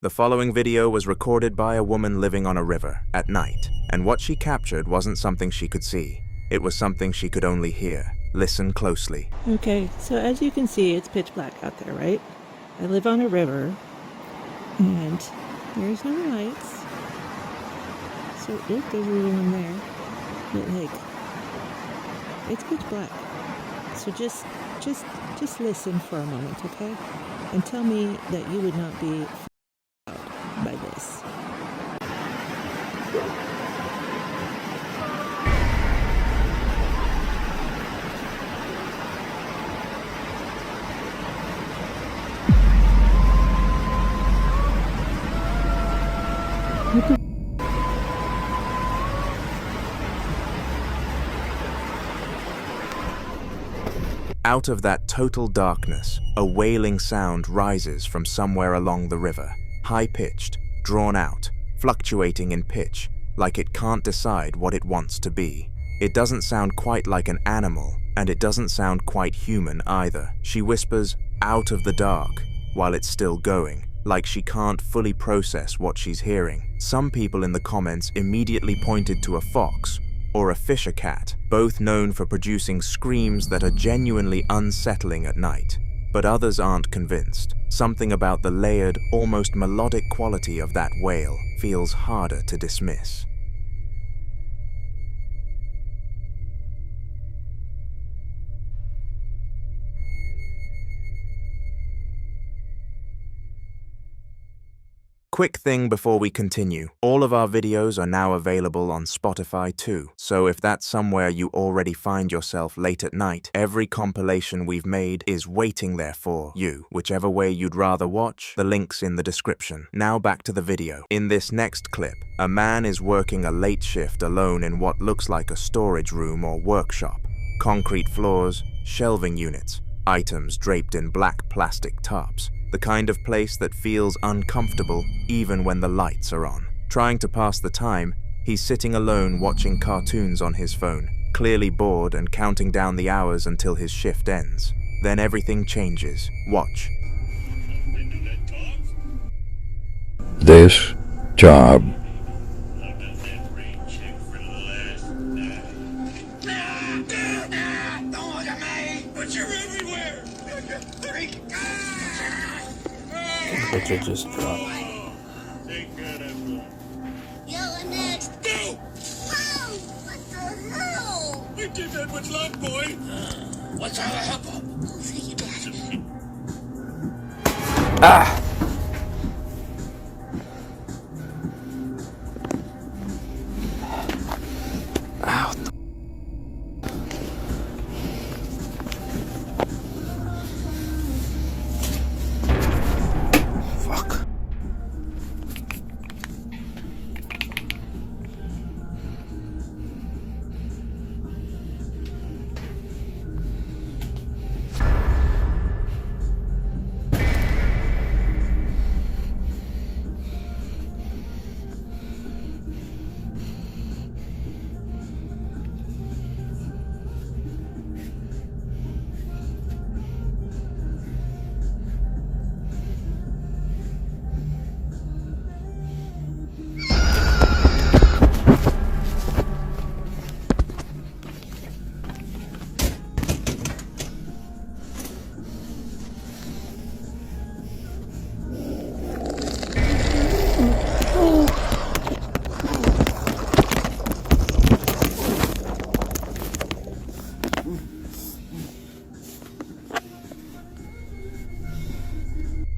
The following video was recorded by a woman living on a river at night, and what she captured wasn't something she could see. It was something she could only hear. Listen closely. Okay, so as you can see, it's pitch black out there, right? I live on a river, and there's no lights. So, there's a little one there. But, like, it's pitch black. So just listen for a moment, okay? And tell me that you would not be by this. Out of that total darkness, a wailing sound rises from somewhere along the river, high-pitched, drawn out, fluctuating in pitch, like it can't decide what it wants to be. It doesn't sound quite like an animal, and it doesn't sound quite human either. She whispers, "out of the dark," while it's still going, like she can't fully process what she's hearing. Some people in the comments immediately pointed to a fox, or a fisher cat, both known for producing screams that are genuinely unsettling at night. But others aren't convinced. Something about the layered, almost melodic quality of that wail feels harder to dismiss. Quick thing before we continue, all of our videos are now available on Spotify too, so if that's somewhere you already find yourself late at night, every compilation we've made is waiting there for you. Whichever way you'd rather watch, the link's in the description. Now back to the video. In this next clip, a man is working a late shift alone in what looks like a storage room or workshop. Concrete floors, shelving units, items draped in black plastic tarps. The kind of place that feels uncomfortable even when the lights are on. Trying to pass the time, he's sitting alone watching cartoons on his phone, clearly bored and counting down the hours until his shift ends. Then everything changes. Watch. This job Picture just dropped. Yellow next. Go! Wow! What the hell? We did that much luck, boy. What's all the hubbub? Oh, thank you, Dad. Ah! Ow. Fuck.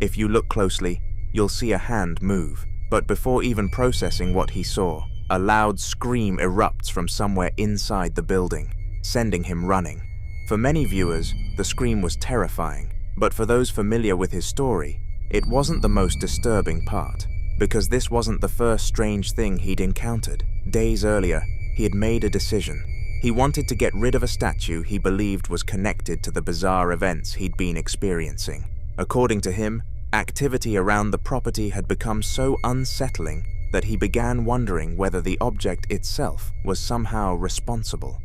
If you look closely, you'll see a hand move, but before even processing what he saw, a loud scream erupts from somewhere inside the building, sending him running. For many viewers, the scream was terrifying, but for those familiar with his story, it wasn't the most disturbing part, because this wasn't the first strange thing he'd encountered. Days earlier, he had made a decision. He wanted to get rid of a statue he believed was connected to the bizarre events he'd been experiencing. According to him, activity around the property had become so unsettling that he began wondering whether the object itself was somehow responsible.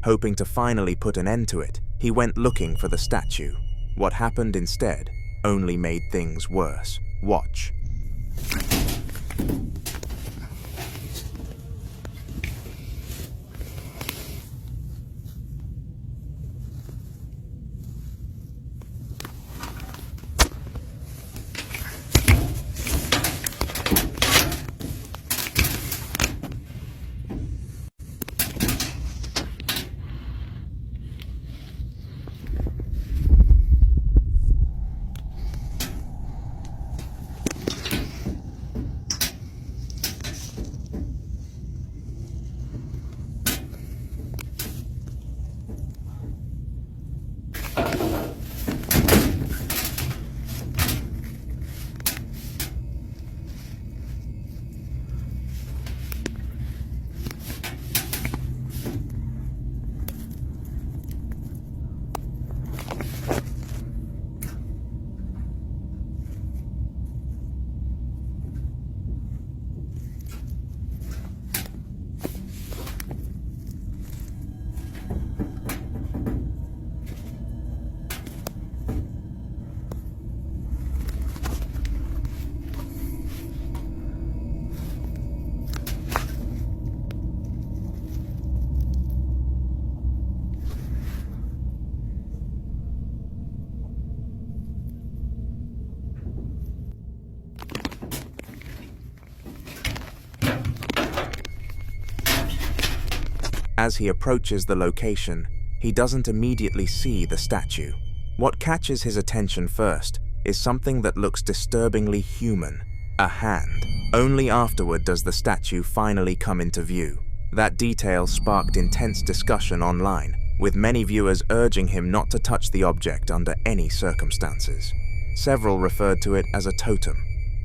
Hoping to finally put an end to it, he went looking for the statue. What happened instead only made things worse. Watch. As he approaches the location, he doesn't immediately see the statue. What catches his attention first is something that looks disturbingly human, a hand. Only afterward does the statue finally come into view. That detail sparked intense discussion online, with many viewers urging him not to touch the object under any circumstances. Several referred to it as a totem.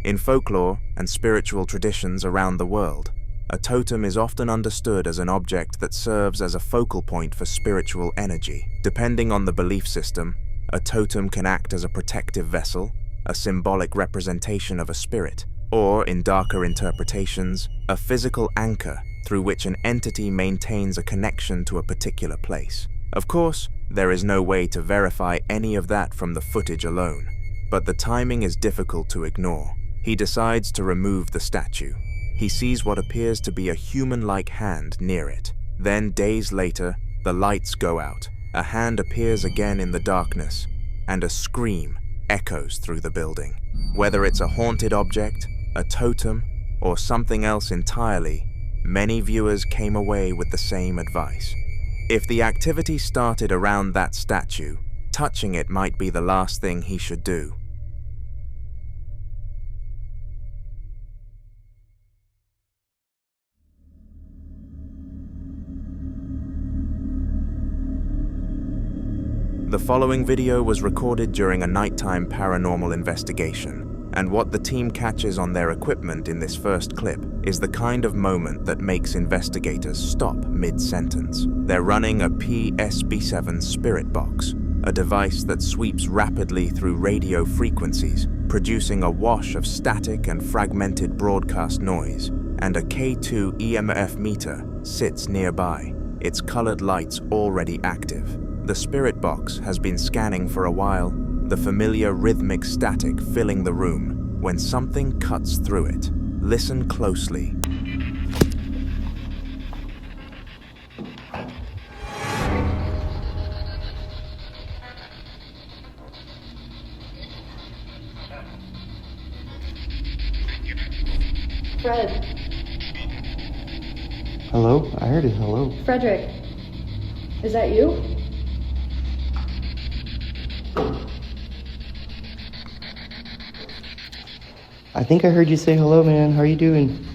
In folklore and spiritual traditions around the world, a totem is often understood as an object that serves as a focal point for spiritual energy. Depending on the belief system, a totem can act as a protective vessel, a symbolic representation of a spirit, or, in darker interpretations, a physical anchor through which an entity maintains a connection to a particular place. Of course, there is no way to verify any of that from the footage alone, but the timing is difficult to ignore. He decides to remove the statue. He sees what appears to be a human-like hand near it. Then, days later, the lights go out. A hand appears again in the darkness, and a scream echoes through the building. Whether it's a haunted object, a totem, or something else entirely, many viewers came away with the same advice. If the activity started around that statue, touching it might be the last thing he should do. The following video was recorded during a nighttime paranormal investigation, and what the team catches on their equipment in this first clip is the kind of moment that makes investigators stop mid-sentence. They're running a PSB7 spirit box, a device that sweeps rapidly through radio frequencies, producing a wash of static and fragmented broadcast noise, and a K2 EMF meter sits nearby, its colored lights already active. The spirit box has been scanning for a while, the familiar rhythmic static filling the room, when something cuts through it. Listen closely. Fred. Hello? I heard it. Hello. Frederick. Is that you? I think I heard you say hello, man. How are you doing?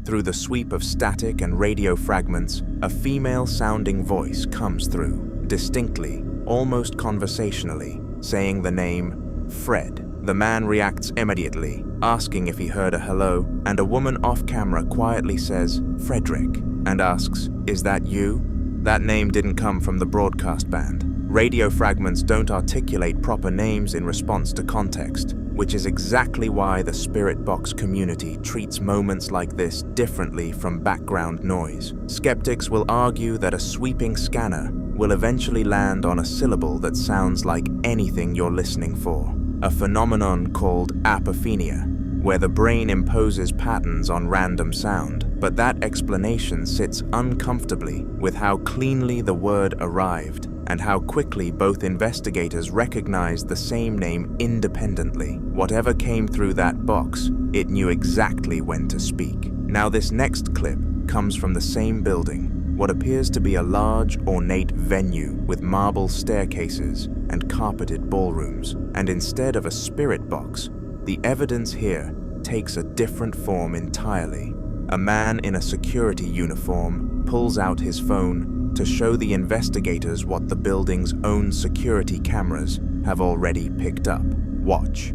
Through the sweep of static and radio fragments, a female-sounding voice comes through, distinctly, almost conversationally, saying the name Fred. The man reacts immediately, asking if he heard a hello, and a woman off-camera quietly says, "Frederick," and asks, "Is that you?" That name didn't come from the broadcast band. Radio fragments don't articulate proper names in response to context, which is exactly why the spirit box community treats moments like this differently from background noise. Skeptics will argue that a sweeping scanner will eventually land on a syllable that sounds like anything you're listening for, a phenomenon called apophenia, where the brain imposes patterns on random sound, but that explanation sits uncomfortably with how cleanly the word arrived and how quickly both investigators recognized the same name independently. Whatever came through that box, it knew exactly when to speak. Now this next clip comes from the same building, what appears to be a large, ornate venue with marble staircases and carpeted ballrooms, and instead of a spirit box, the evidence here takes a different form entirely. A man in a security uniform pulls out his phone to show the investigators what the building's own security cameras have already picked up. Watch.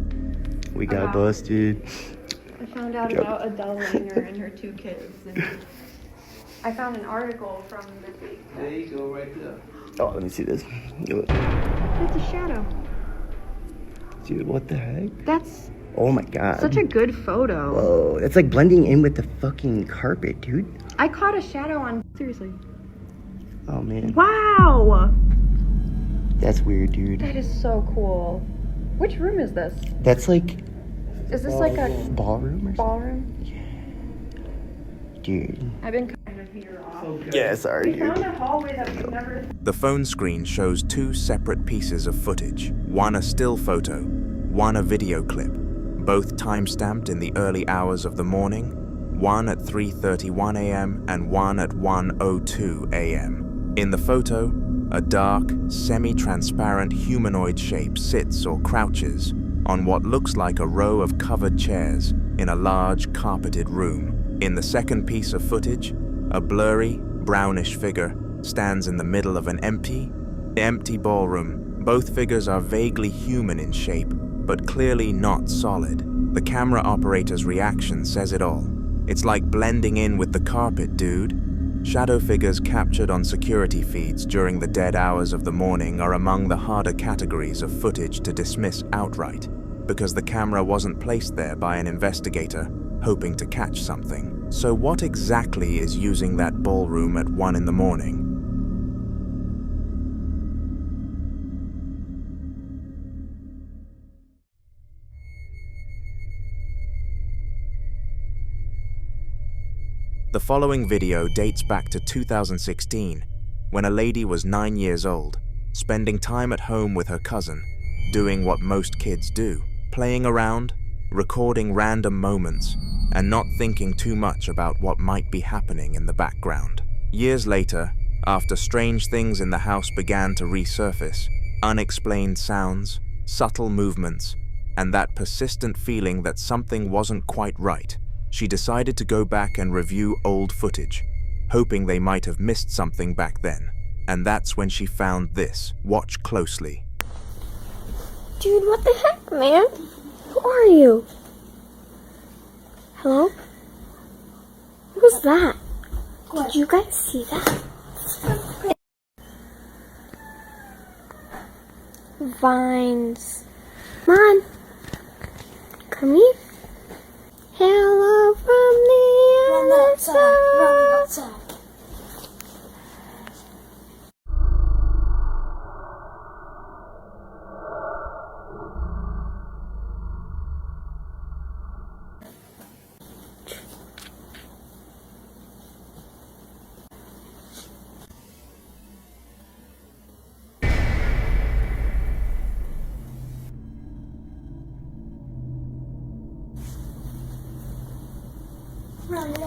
We got busted. I found out about Adele Langer and her 2 kids. And I found an article from this week. There you go, right there. Oh, let me see this. That's a shadow. Dude, what the heck? That's Oh my god. such a good photo. Whoa, that's like blending in with the fucking carpet, dude. I caught a shadow on... Seriously. Oh man. Wow! That's weird, dude. That is so cool. Which room is this? That's like Is this like a ballroom or something? ballroom? Dude. I've been kind of here off. Yeah, sorry, We dude. found a hallway that we've never... The phone screen shows 2 separate pieces of footage, one a still photo, one a video clip, both time-stamped in the early hours of the morning. one at 3:31 a.m. and one at 1:02 a.m. In the photo, a dark, semi-transparent humanoid shape sits or crouches on what looks like a row of covered chairs in a large carpeted room. In the second piece of footage, a blurry, brownish figure stands in the middle of an empty ballroom. Both figures are vaguely human in shape, but clearly not solid. The camera operator's reaction says it all. It's like blending in with the carpet, dude. Shadow figures captured on security feeds during the dead hours of the morning are among the harder categories of footage to dismiss outright, because the camera wasn't placed there by an investigator hoping to catch something. So what exactly is using that ballroom at 1 in the morning? The following video dates back to 2016, when a lady was 9 years old, spending time at home with her cousin, doing what most kids do, playing around, recording random moments, and not thinking too much about what might be happening in the background. Years later, after strange things in the house began to resurface, unexplained sounds, subtle movements, and that persistent feeling that something wasn't quite right, she decided to go back and review old footage, hoping they might have missed something back then. And that's when she found this. Watch closely. Dude, what the heck, man? Who are you? Hello? What was that? Did you guys see that? Vines. Come on. Come here. Hello from the other side. Running outside.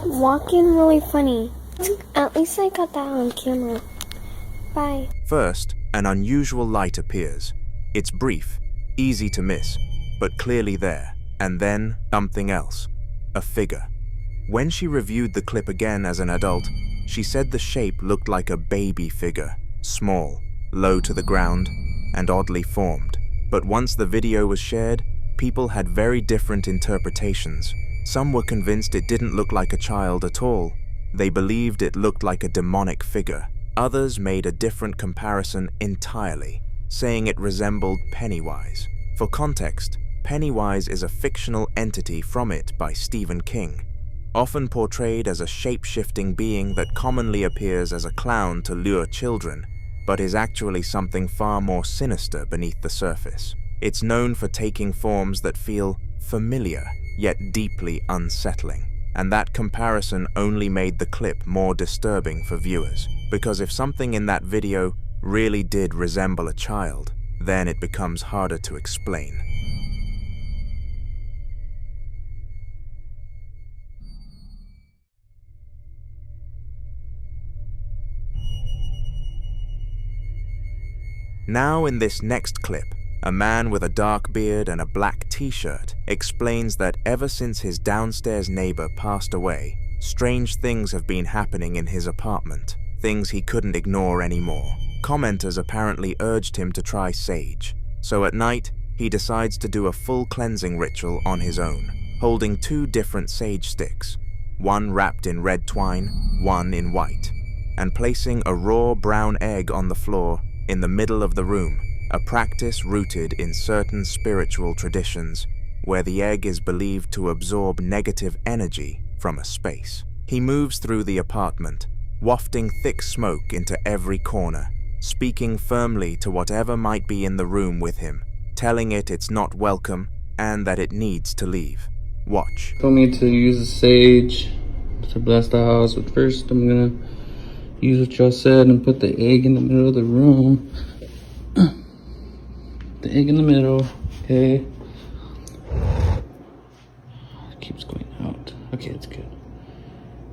Walking really funny. At least I got that on camera. Bye. First, an unusual light appears. It's brief, easy to miss, but clearly there. And then, something else. A figure. When she reviewed the clip again as an adult, she said the shape looked like a baby figure. Small, low to the ground, and oddly formed. But once the video was shared, people had very different interpretations. Some were convinced it didn't look like a child at all. They believed it looked like a demonic figure. Others made a different comparison entirely, saying it resembled Pennywise. For context, Pennywise is a fictional entity from It by Stephen King, often portrayed as a shape-shifting being that commonly appears as a clown to lure children, but is actually something far more sinister beneath the surface. It's known for taking forms that feel familiar, yet deeply unsettling. And that comparison only made the clip more disturbing for viewers, because if something in that video really did resemble a child, then it becomes harder to explain. Now in this next clip, a man with a dark beard and a black t-shirt explains that ever since his downstairs neighbor passed away, strange things have been happening in his apartment, things he couldn't ignore anymore. Commenters apparently urged him to try sage, so at night, he decides to do a full cleansing ritual on his own, holding 2 different sage sticks, one wrapped in red twine, one in white, and placing a raw brown egg on the floor in the middle of the room, a practice rooted in certain spiritual traditions where the egg is believed to absorb negative energy from a space. He moves through the apartment, wafting thick smoke into every corner, speaking firmly to whatever might be in the room with him, telling it it's not welcome and that it needs to leave. Watch. Told me to use the sage to bless the house, but first I'm gonna use what y'all said and put the egg in the middle of the room. The egg in the middle, okay. It keeps going out. Okay, it's good.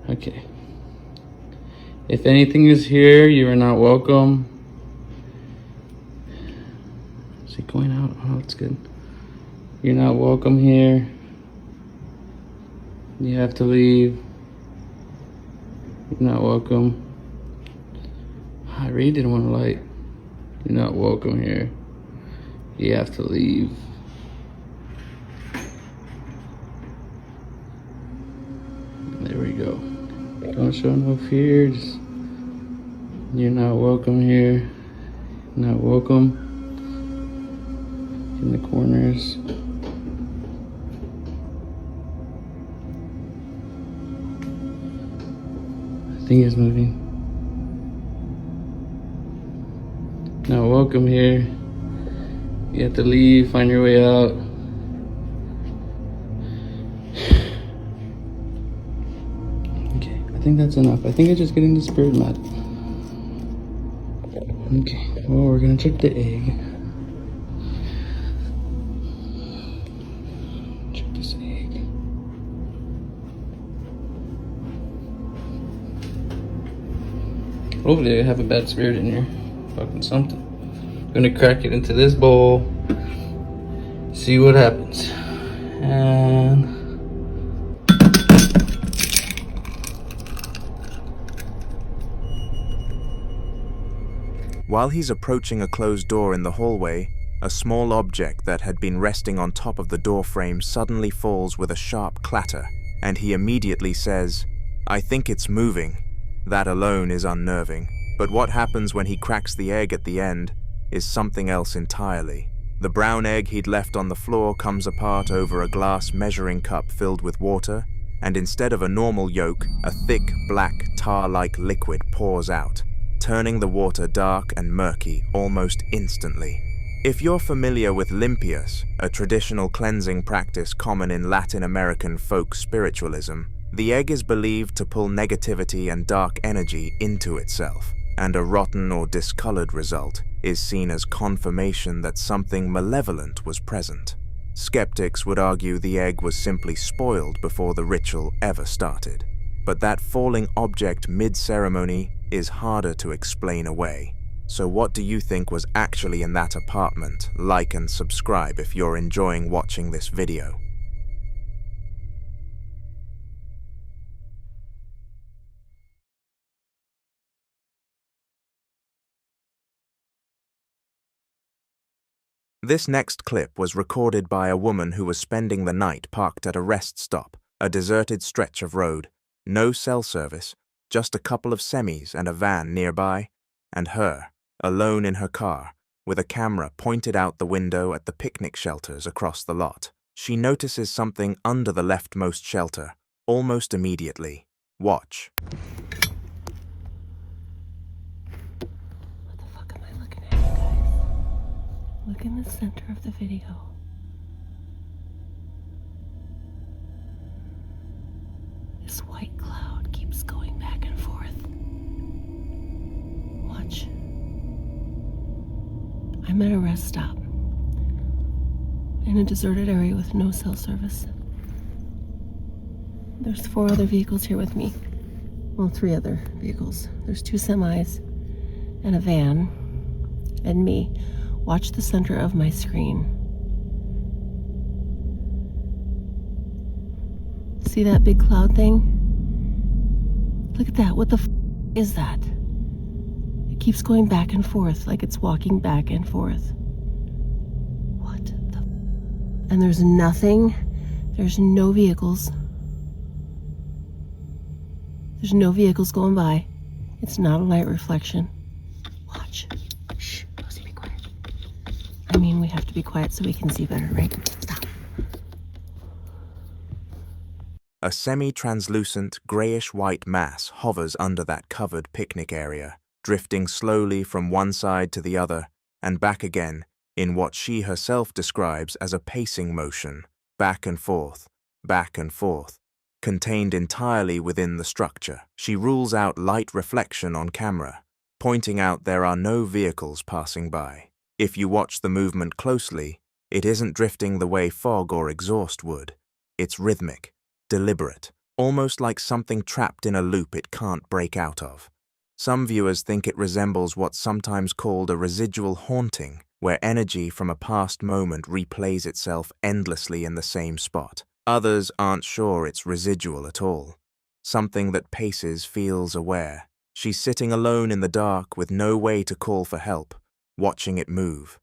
Okay. If anything is here, you are not welcome. Is it going out? Oh, that's good. You're not welcome here. You have to leave. You're not welcome. I really didn't want to light. You're not welcome here. You have to leave. There we go. Don't show no fear. Just, you're not welcome here. Not welcome. In the corners. The thing is moving. Not welcome here. You have to leave, find your way out. Okay, I think that's enough. I think I'm just getting the spirit mad. Okay, well, we're gonna check the egg. Check this egg. Hopefully I have a bad spirit in here. Fucking something. I'm gonna crack it into this bowl. See what happens. And While he's approaching a closed door in the hallway, a small object that had been resting on top of the door frame suddenly falls with a sharp clatter, and he immediately says, "I think it's moving." That alone is unnerving, but what happens when he cracks the egg at the end is something else entirely. The brown egg he'd left on the floor comes apart over a glass measuring cup filled with water, and instead of a normal yolk, a thick, black, tar-like liquid pours out, turning the water dark and murky almost instantly. If you're familiar with limpias, a traditional cleansing practice common in Latin American folk spiritualism, the egg is believed to pull negativity and dark energy into itself, and a rotten or discolored result is seen as confirmation that something malevolent was present. Skeptics would argue the egg was simply spoiled before the ritual ever started. But that falling object mid-ceremony is harder to explain away. So what do you think was actually in that apartment? Like and subscribe if you're enjoying watching this video. This next clip was recorded by a woman who was spending the night parked at a rest stop, a deserted stretch of road. No cell service, just a couple of semis and a van nearby, and her, alone in her car, with a camera pointed out the window at the picnic shelters across the lot. She notices something under the leftmost shelter, almost immediately. Watch. What the fuck am I looking at, you guys? Look in the center of the video. This white cloud keeps going back and forth. Watch. I'm at a rest stop in a deserted area with no cell service. There's 4 other vehicles here with me. Well, 3 other vehicles. There's 2 semis and a van and me. Watch the center of my screen. See that big cloud thing? Look at that. What the is that? It keeps going back and forth like it's walking back and forth. What the And there's nothing. There's no vehicles. There's no vehicles going by. It's not a light reflection. Watch. Shh. Rosie, be quiet. I mean, we have to be quiet so we can see better, right? Stop. A semi-translucent, grayish-white mass hovers under that covered picnic area, drifting slowly from one side to the other and back again in what she herself describes as a pacing motion, back and forth, contained entirely within the structure. She rules out light reflection on camera, pointing out there are no vehicles passing by. If you watch the movement closely, it isn't drifting the way fog or exhaust would. It's rhythmic, deliberate, almost like something trapped in a loop it can't break out of. Some viewers think it resembles what's sometimes called a residual haunting, where energy from a past moment replays itself endlessly in the same spot. Others aren't sure it's residual at all. Something that paces feels aware. She's sitting alone in the dark with no way to call for help, watching it move.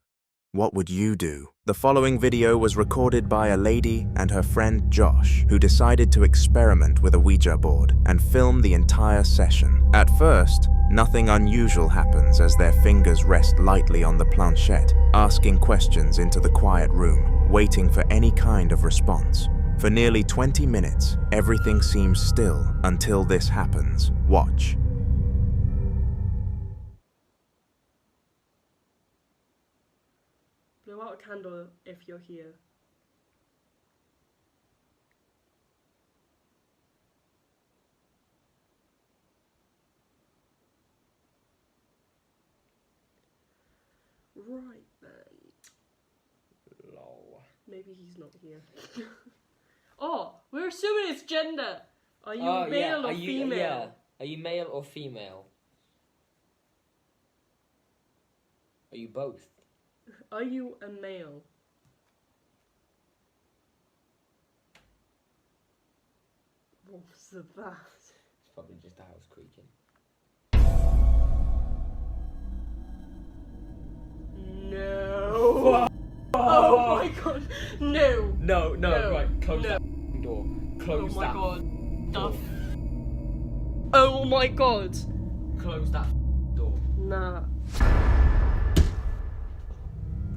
What would you do? The following video was recorded by a lady and her friend Josh, who decided to experiment with a Ouija board and film the entire session. At first, nothing unusual happens as their fingers rest lightly on the planchette, asking questions into the quiet room, waiting for any kind of response. For nearly 20 minutes, everything seems still until this happens. Watch. Blow out a candle if you're here. Right then. Lol. Maybe he's not here. Oh, we're assuming it's gender. Are you male yeah. or female? Yeah. Are you male or female? Are you both? Are you a male? What's that? It's probably just a house creaking. No. Oh my god. No. No, No. right. Close No. that door. Close Oh my that god. door. Oh my god. Close that door. Nah.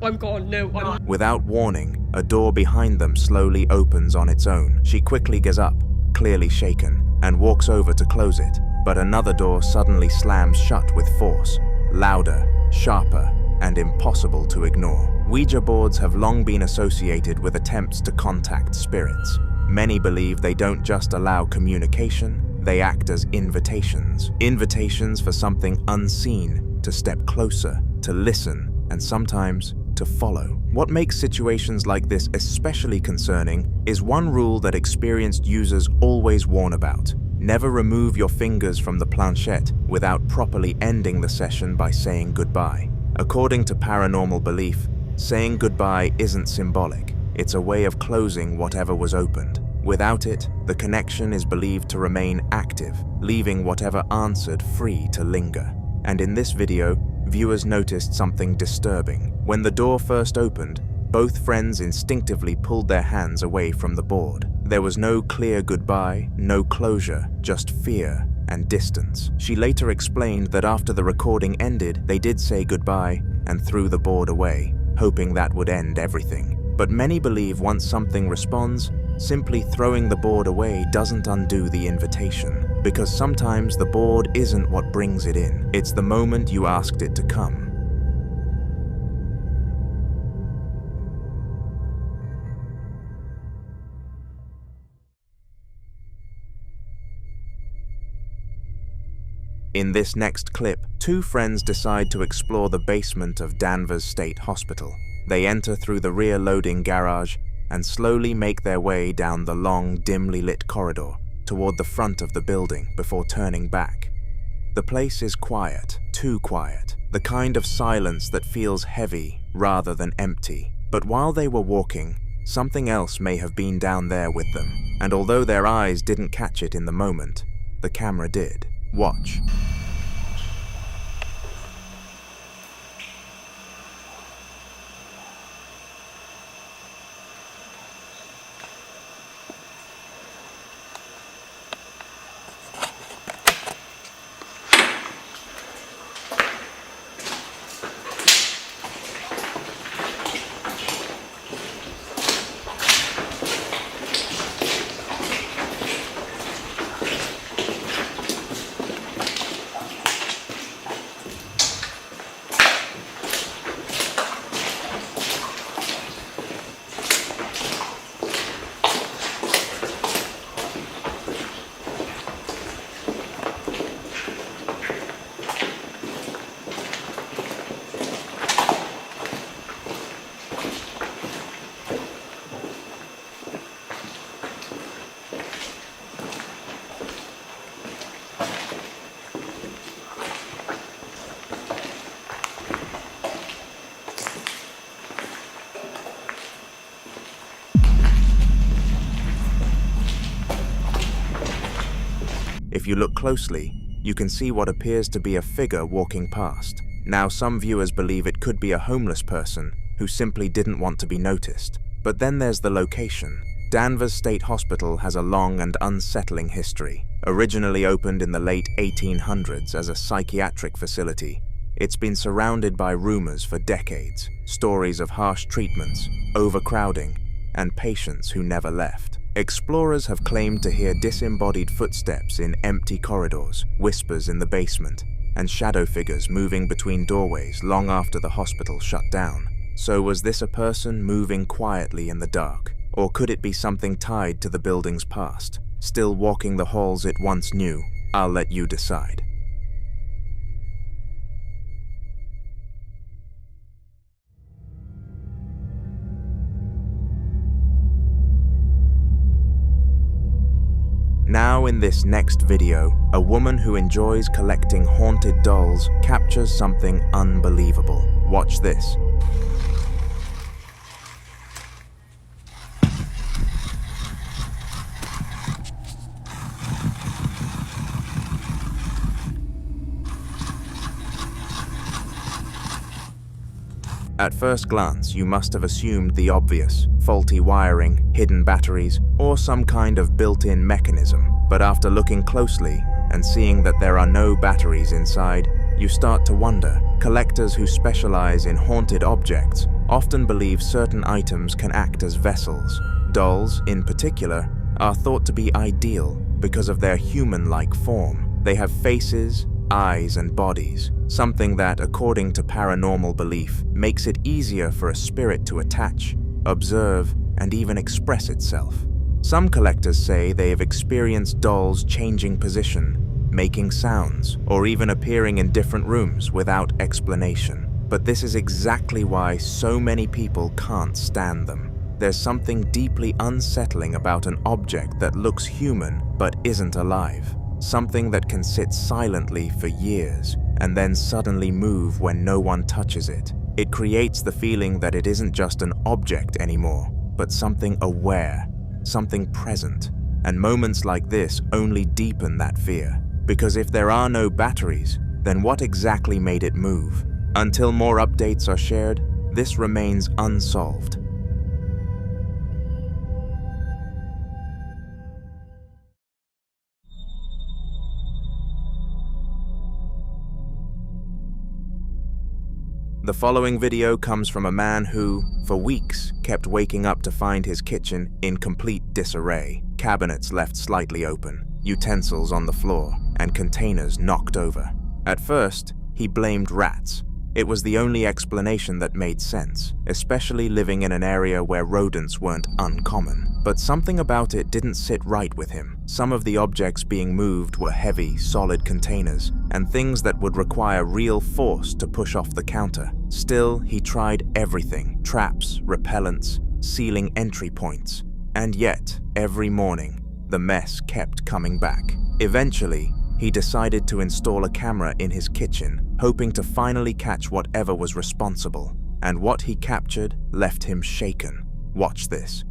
I'm gone. No, I'm Without warning, a door behind them slowly opens on its own. She quickly gets up, clearly shaken, and walks over to close it. But another door suddenly slams shut with force, louder, sharper, and impossible to ignore. Ouija boards have long been associated with attempts to contact spirits. Many believe they don't just allow communication, they act as invitations. Invitations for something unseen to step closer, to listen, and sometimes to follow. What makes situations like this especially concerning is one rule that experienced users always warn about. Never remove your fingers from the planchette without properly ending the session by saying goodbye. According to paranormal belief, saying goodbye isn't symbolic. It's a way of closing whatever was opened. Without it, the connection is believed to remain active, leaving whatever answered free to linger. And in this video, viewers noticed something disturbing. When the door first opened, both friends instinctively pulled their hands away from the board. There was no clear goodbye, no closure, just fear and distance. She later explained that after the recording ended, they did say goodbye and threw the board away, hoping that would end everything. But many believe once something responds, simply throwing the board away doesn't undo the invitation, because sometimes the board isn't what brings it in. It's the moment you asked it to come. In this next clip, two friends decide to explore the basement of Danvers State Hospital. They enter through the rear loading garage and slowly make their way down the long, dimly lit corridor toward the front of the building before turning back. The place is quiet, too quiet, the kind of silence that feels heavy rather than empty. But while they were walking, something else may have been down there with them, and although their eyes didn't catch it in the moment, the camera did. Watch. If you look closely, you can see what appears to be a figure walking past. Now, some viewers believe it could be a homeless person who simply didn't want to be noticed. But then there's the location. Danvers State Hospital has a long and unsettling history. Originally opened in the late 1800s as a psychiatric facility, it's been surrounded by rumors for decades, stories of harsh treatments, overcrowding, and patients who never left. Explorers have claimed to hear disembodied footsteps in empty corridors, whispers in the basement, and shadow figures moving between doorways long after the hospital shut down. So was this a person moving quietly in the dark? Or could it be something tied to the building's past, still walking the halls it once knew? I'll let you decide. Now in this next video, a woman who enjoys collecting haunted dolls captures something unbelievable. Watch this. At first glance, you must have assumed the obvious: faulty wiring, hidden batteries, or some kind of built-in mechanism. But after looking closely and seeing that there are no batteries inside, you start to wonder. Collectors who specialize in haunted objects often believe certain items can act as vessels. Dolls, in particular, are thought to be ideal because of their human-like form. They have faces, eyes, and bodies, something that, according to paranormal belief, makes it easier for a spirit to attach, observe, and even express itself. Some collectors say they have experienced dolls changing position, making sounds, or even appearing in different rooms without explanation. But this is exactly why so many people can't stand them. There's something deeply unsettling about an object that looks human but isn't alive. Something that can sit silently for years and then suddenly move when no one touches it. It creates the feeling that it isn't just an object anymore, but something aware, something present. And moments like this only deepen that fear. Because if there are no batteries, then what exactly made it move? Until more updates are shared, this remains unsolved. The following video comes from a man who, for weeks, kept waking up to find his kitchen in complete disarray. Cabinets left slightly open, utensils on the floor, and containers knocked over. At first, he blamed rats. It was the only explanation that made sense, especially living in an area where rodents weren't uncommon. But something about it didn't sit right with him. Some of the objects being moved were heavy, solid containers, and things that would require real force to push off the counter. Still, he tried everything: traps, repellents, sealing entry points. And yet, every morning, the mess kept coming back. Eventually, he decided to install a camera in his kitchen, hoping to finally catch whatever was responsible. And what he captured left him shaken. Watch this.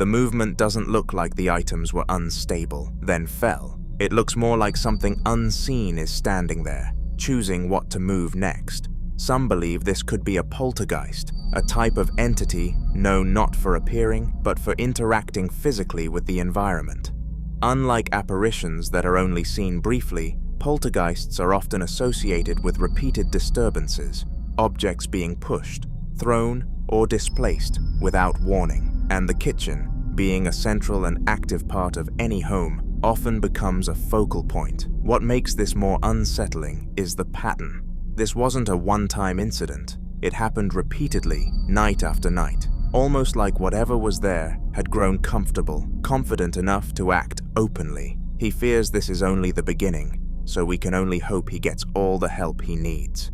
The movement doesn't look like the items were unstable, then fell. It looks more like something unseen is standing there, choosing what to move next. Some believe this could be a poltergeist, a type of entity known not for appearing, but for interacting physically with the environment. Unlike apparitions that are only seen briefly, poltergeists are often associated with repeated disturbances, objects being pushed, thrown, or displaced without warning, and the kitchen, being a central and active part of any home, often becomes a focal point. What makes this more unsettling is the pattern. This wasn't a one-time incident. It happened repeatedly, night after night, almost like whatever was there had grown comfortable, confident enough to act openly. He fears this is only the beginning, so we can only hope he gets all the help he needs.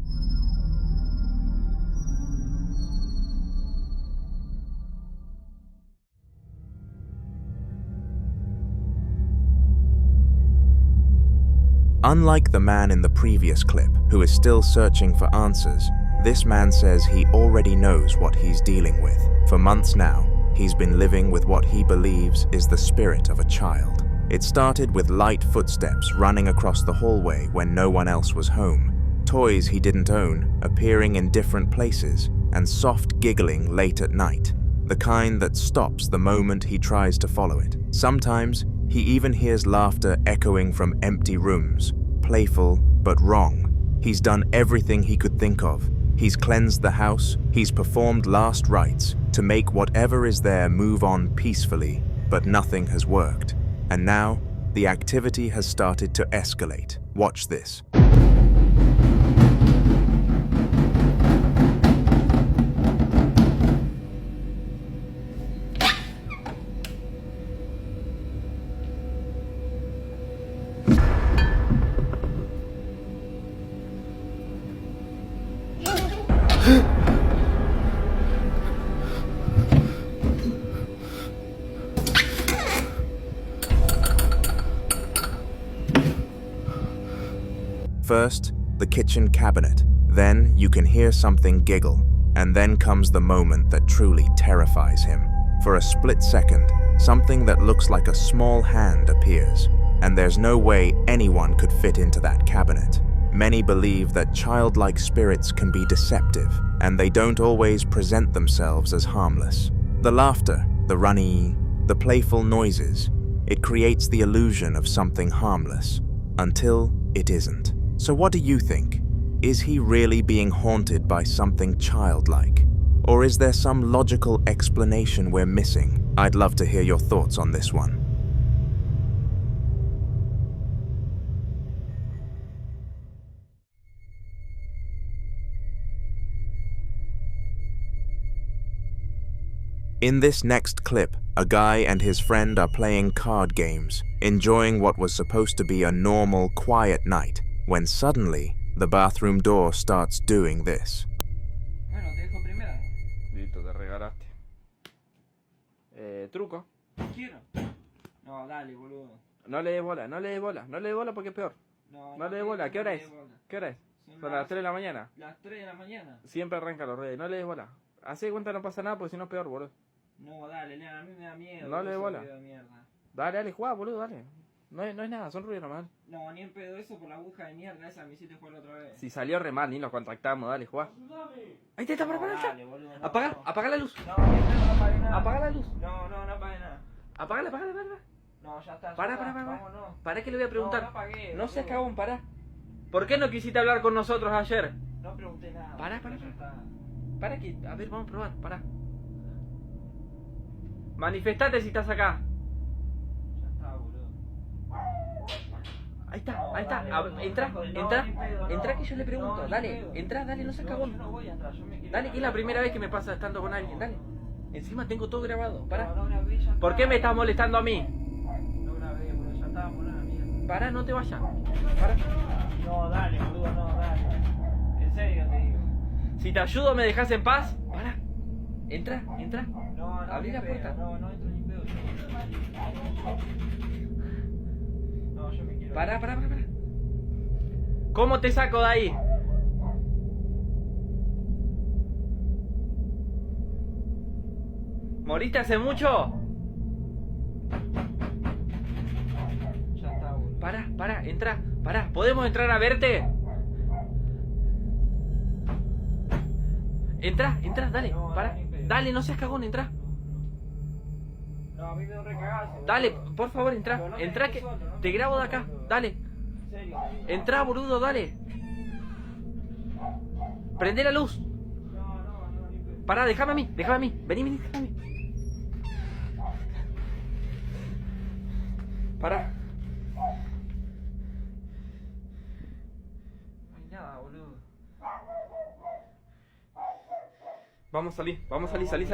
Unlike the man in the previous clip, who is still searching for answers, this man says he already knows what he's dealing with. For months now, he's been living with what he believes is the spirit of a child. It started with light footsteps running across the hallway when no one else was home, toys he didn't own appearing in different places, and soft giggling late at night, the kind that stops the moment he tries to follow it. Sometimes, he even hears laughter echoing from empty rooms, playful but wrong. He's done everything he could think of. He's cleansed the house, he's performed last rites to make whatever is there move on peacefully, but nothing has worked. And now, the activity has started to escalate. Watch this. First, the kitchen cabinet. Then you can hear something giggle, and then comes the moment that truly terrifies him. For a split second, something that looks like a small hand appears, and there's no way anyone could fit into that cabinet. Many believe that childlike spirits can be deceptive, and they don't always present themselves as harmless. The laughter, the runny, the playful noises, it creates the illusion of something harmless, until it isn't. So what do you think? Is he really being haunted by something childlike? Or is there some logical explanation we're missing? I'd love to hear your thoughts on this one. In this next clip, a guy and his friend are playing card games, enjoying what was supposed to be a normal, quiet night, when suddenly, the bathroom door starts doing this. Bueno, te dejo primero. Listo, te regalaste. Truco. Quiero. No, dale, boludo. No le des bola, no le des bola, no le des bola porque es peor. No le des bola, ¿qué hora es? ¿Qué hora es? Son las 3 de la mañana. Las 3 de la mañana. Siempre arranca los redes, no le des bola. Hace cuenta no pasa nada porque si no es peor, boludo. No, dale, a mí me da miedo. No le des bola. Dale, dale, juega, boludo, dale. No es nada, son ruidos nomás. No, ni en pedo eso por la aguja de mierda esa me hiciste jugar la otra vez. Si salió re mal, ni nos contactamos, dale, juega. Ahí te está, para, dale, boludo, no, apaga la luz. No apague nada. Apaga la luz. No apague nada. Apágala. No, ya está. Para. Vámonos. Para que le voy a preguntar. No apagué. No seas cagón, para. ¿Por qué no quisiste hablar con nosotros ayer? No pregunté nada. Para. Para que, a ver, vamos a probar, para. Manifestate si estás acá. Ya está, boludo. Ahí está. Entra que yo le pregunto. Dale, entra, no seas cagón. Yo no voy a entrar, yo me quiero. Dale, que es la primera vez que me pasa estando con alguien, dale. Encima tengo todo grabado, para. No grabé, ya está. ¿Por qué me estás molestando a mí? No grabé, boludo, ya estábamos en la mierda. Para, no te vayas. Para. No, dale, boludo, no, dale. En serio te digo. Si te ayudo, ¿me dejas en paz? Para. Entra. No, Abrí la puerta. No entro ni pedo. No, yo me quiero. Para. ¿Cómo te saco de ahí? ¿Moriste hace mucho? para, entra, para. ¿Podemos entrar a verte? Entra, dale, para. Dale, no seas cagón, entra. No, a mí me da un recagazo. Dale, por favor, entra. Entra que te grabo de acá, dale. En serio. Entra, boludo, dale. Prende la luz. Pará, déjame a mí. Vení, déjame a mí. Pará. No hay nada, boludo. Vamos a salir, salí.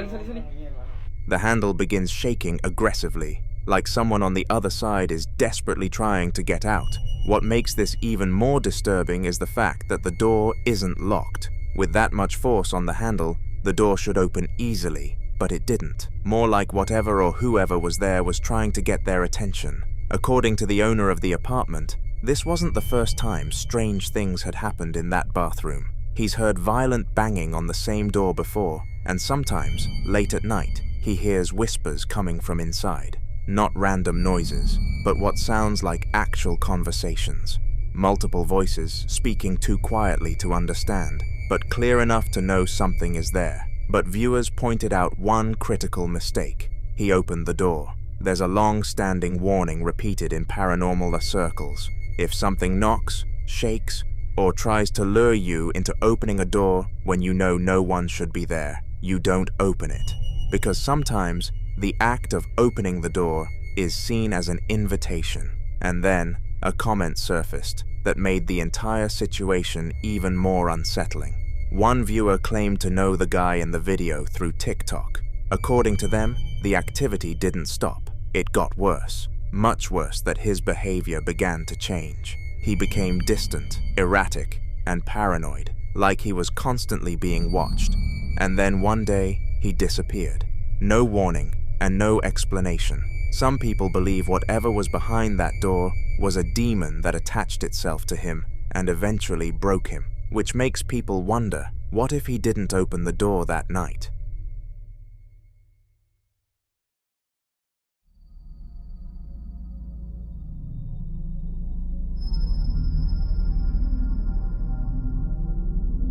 The handle begins shaking aggressively, like someone on the other side is desperately trying to get out. What makes this even more disturbing is the fact that the door isn't locked. With that much force on the handle, the door should open easily, but it didn't. More like whatever or whoever was there was trying to get their attention. According to the owner of the apartment, this wasn't the first time strange things had happened in that bathroom. He's heard violent banging on the same door before, and sometimes, late at night, he hears whispers coming from inside. Not random noises, but what sounds like actual conversations. Multiple voices speaking too quietly to understand, but clear enough to know something is there. But viewers pointed out one critical mistake. He opened the door. There's a long-standing warning repeated in paranormal circles. If something knocks, shakes, or tries to lure you into opening a door when you know no one should be there, you don't open it. Because sometimes, the act of opening the door is seen as an invitation. And then, a comment surfaced that made the entire situation even more unsettling. One viewer claimed to know the guy in the video through TikTok. According to them, the activity didn't stop. It got worse. Much worse that his behavior began to change. He became distant, erratic, and paranoid, like he was constantly being watched. And then one day, he disappeared. No warning and no explanation. Some people believe whatever was behind that door was a demon that attached itself to him and eventually broke him, which makes people wonder, what if he didn't open the door that night?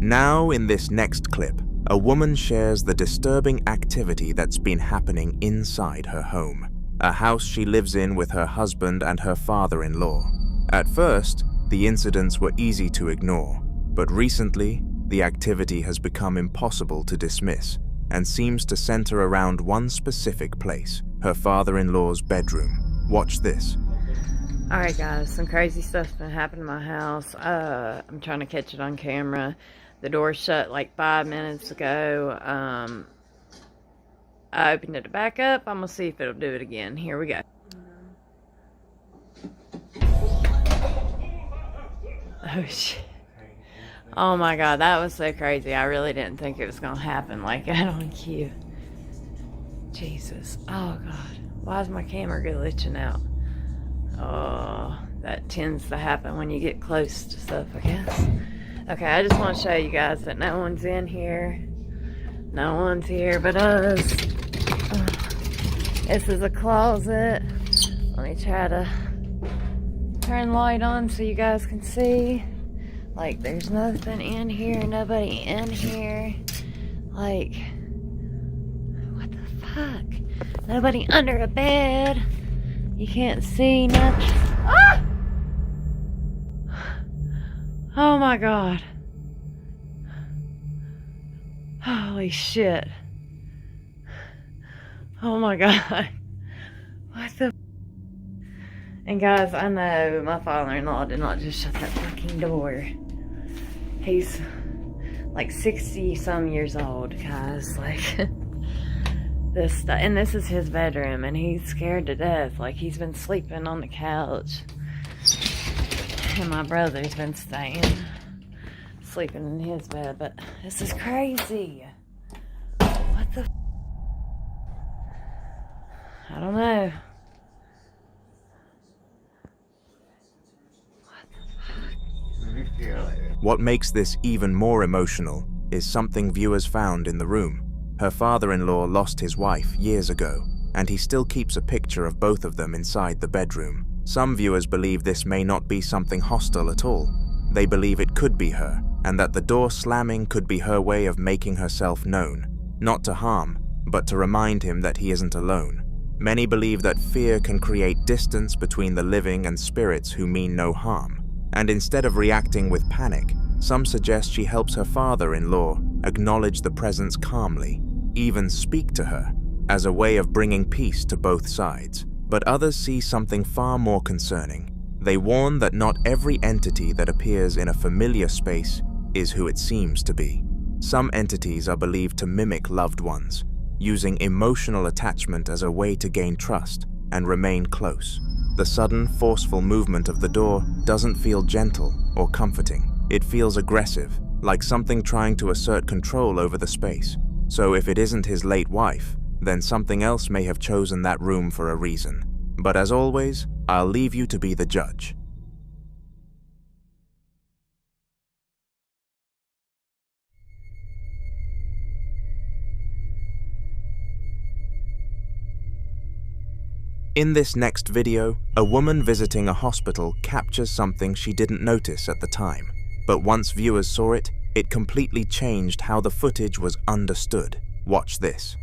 Now, in this next clip, a woman shares the disturbing activity that's been happening inside her home, a house she lives in with her husband and her father-in-law. At first, the incidents were easy to ignore, but recently, the activity has become impossible to dismiss and seems to center around one specific place, her father-in-law's bedroom. Watch this. Alright guys, some crazy stuff's been happening in my house. I'm trying to catch it on camera. The door shut like 5 minutes ago. I opened it back up. I'm gonna see if it'll do it again. Here we go. Oh shit. Oh my god, that was so crazy. I really didn't think it was gonna happen like that on cue. Jesus. Oh god. Why is my camera glitching out? Oh, that tends to happen when you get close to stuff, I guess. Okay, I just want to show you guys that no one's in here. No one's here but us. This is a closet. Let me try to turn the light on so you guys can see. Like, there's nothing in here, nobody in here. Like, what the fuck? Nobody under a bed. You can't see nothing. Ah! Oh my god. Holy shit. Oh my god. What the? And guys, I know my father-in-law did not just shut that fucking door. He's like 60 some years old, guys. Like, this, and this is his bedroom, and he's scared to death. Like, he's been sleeping on the couch. And my brother's been sleeping in his bed, but this is crazy. What the? I don't know. What makes this even more emotional is something viewers found in the room. Her father-in-law lost his wife years ago, and he still keeps a picture of both of them inside the bedroom. Some viewers believe this may not be something hostile at all. They believe it could be her, and that the door slamming could be her way of making herself known, not to harm, but to remind him that he isn't alone. Many believe that fear can create distance between the living and spirits who mean no harm, and instead of reacting with panic, some suggest she helps her father-in-law acknowledge the presence calmly, even speak to her, as a way of bringing peace to both sides. But others see something far more concerning. They warn that not every entity that appears in a familiar space is who it seems to be. Some entities are believed to mimic loved ones, using emotional attachment as a way to gain trust and remain close. The sudden, forceful movement of the door doesn't feel gentle or comforting. It feels aggressive, like something trying to assert control over the space. So if it isn't his late wife, then something else may have chosen that room for a reason. But as always, I'll leave you to be the judge. In this next video, a woman visiting a hospital captures something she didn't notice at the time. But once viewers saw it, it completely changed how the footage was understood. Watch this.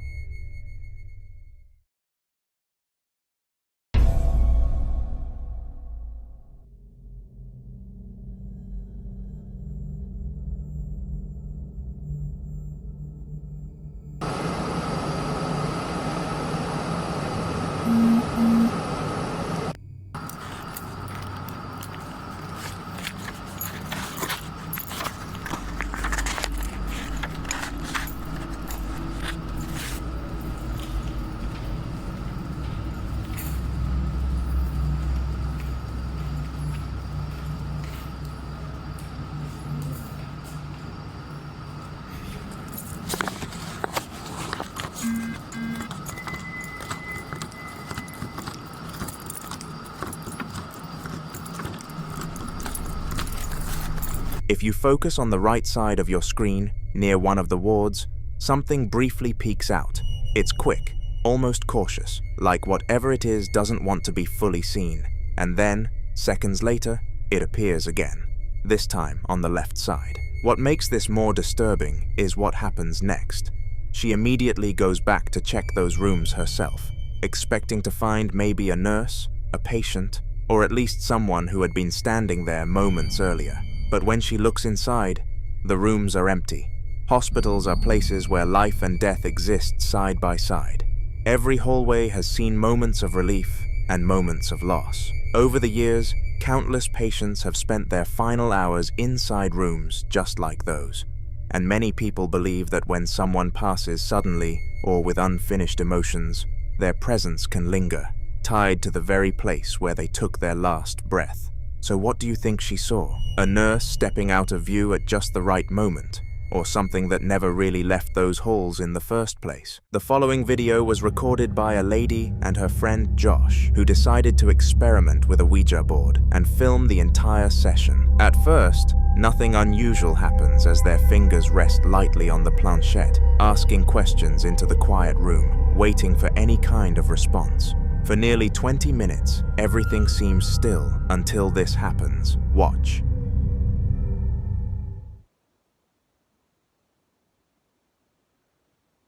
If you focus on the right side of your screen, near one of the wards, something briefly peeks out. It's quick, almost cautious, like whatever it is doesn't want to be fully seen. And then, seconds later, it appears again, this time on the left side. What makes this more disturbing is what happens next. She immediately goes back to check those rooms herself, expecting to find maybe a nurse, a patient, or at least someone who had been standing there moments earlier. But when she looks inside, the rooms are empty. Hospitals are places where life and death exist side by side. Every hallway has seen moments of relief and moments of loss. Over the years, countless patients have spent their final hours inside rooms just like those. And many people believe that when someone passes suddenly or with unfinished emotions, their presence can linger, tied to the very place where they took their last breath. So what do you think she saw? A nurse stepping out of view at just the right moment? Or something that never really left those halls in the first place? The following video was recorded by a lady and her friend Josh, who decided to experiment with a Ouija board and film the entire session. At first, nothing unusual happens as their fingers rest lightly on the planchette, asking questions into the quiet room, waiting for any kind of response. For nearly 20 minutes, everything seems still until this happens. Watch.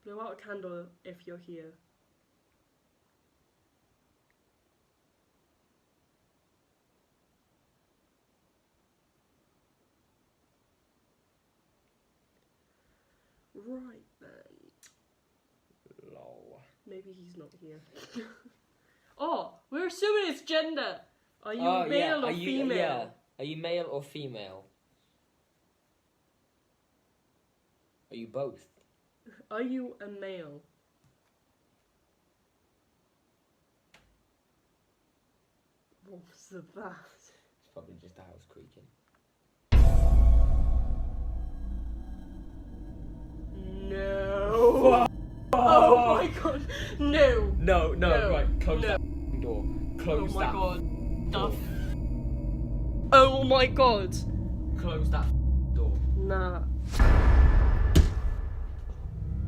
Blow out a candle if you're here. Right then. Lol. Maybe he's not here. Oh, we're assuming it's gender. Are you male yeah. or female? Yeah. Are you male or female? Are you both? Are you a male? What's that? It's probably just a house creaking. No. Oh my god. No. No, No. right. Close No. that door. Close Oh my that god. door. Oh my god. Close that door. Nah.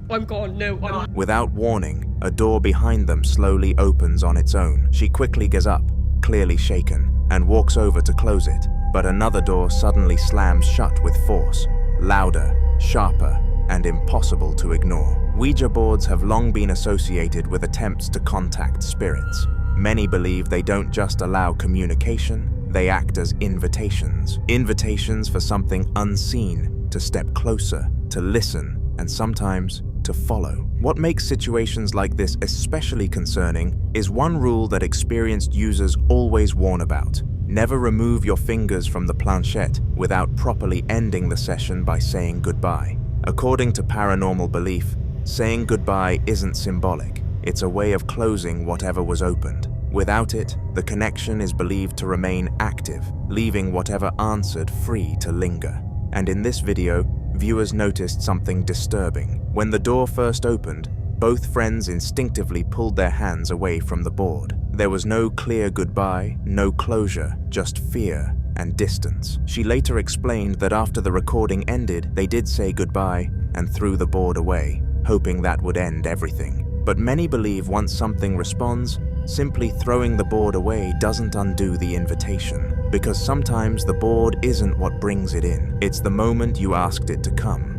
I'm gone. No, I'm not. Without warning, a door behind them slowly opens on its own. She quickly gets up, clearly shaken, and walks over to close it, but another door suddenly slams shut with force, louder, sharper, and impossible to ignore. Ouija boards have long been associated with attempts to contact spirits. Many believe they don't just allow communication, they act as invitations. Invitations for something unseen to step closer, to listen, and sometimes to follow. What makes situations like this especially concerning is one rule that experienced users always warn about. Never remove your fingers from the planchette without properly ending the session by saying goodbye. According to paranormal belief, saying goodbye isn't symbolic. It's a way of closing whatever was opened. Without it, the connection is believed to remain active, leaving whatever answered free to linger. And in this video, viewers noticed something disturbing. When the door first opened, both friends instinctively pulled their hands away from the board. There was no clear goodbye, no closure, just fear and distance. She later explained that after the recording ended, they did say goodbye and threw the board away, hoping that would end everything. But many believe once something responds, simply throwing the board away doesn't undo the invitation, because sometimes the board isn't what brings it in. It's the moment you asked it to come.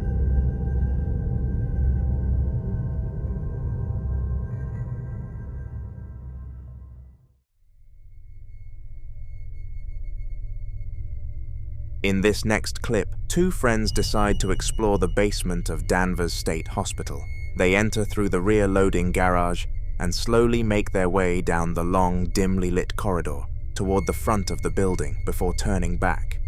In this next clip, two friends decide to explore the basement of Danvers State Hospital. They enter through the rear loading garage and slowly make their way down the long, dimly lit corridor toward the front of the building before turning back.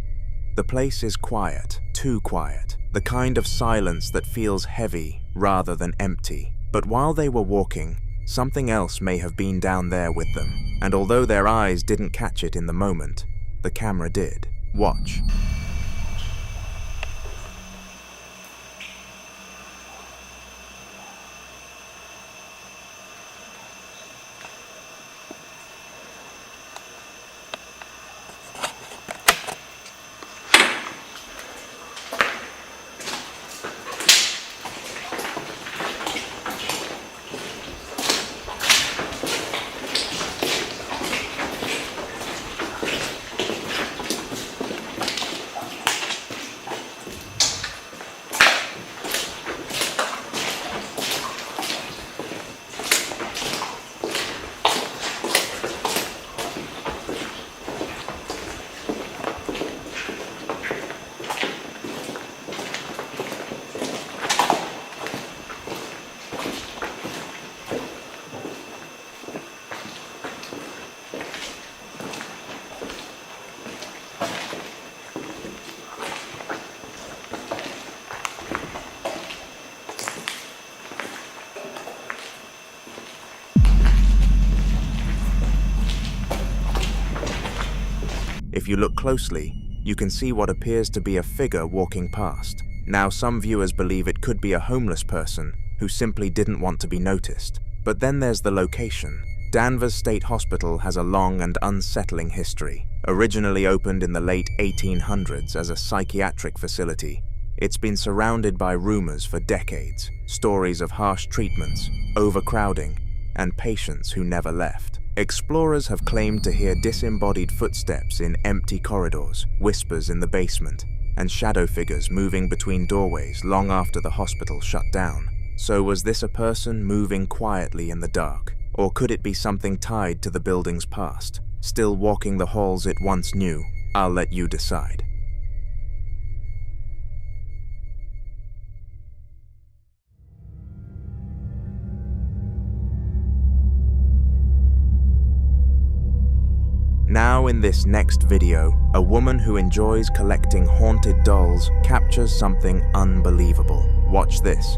The place is quiet, too quiet, the kind of silence that feels heavy rather than empty. But while they were walking, something else may have been down there with them, and although their eyes didn't catch it in the moment, the camera did. Watch. If you look closely, you can see what appears to be a figure walking past. Now, some viewers believe it could be a homeless person who simply didn't want to be noticed. But then there's the location. Danvers State Hospital has a long and unsettling history. Originally opened in the late 1800s as a psychiatric facility, it's been surrounded by rumors for decades, stories of harsh treatments, overcrowding, and patients who never left. Explorers have claimed to hear disembodied footsteps in empty corridors, whispers in the basement, and shadow figures moving between doorways long after the hospital shut down. So was this a person moving quietly in the dark? Or could it be something tied to the building's past, still walking the halls it once knew? I'll let you decide. Now in this next video, a woman who enjoys collecting haunted dolls captures something unbelievable. Watch this.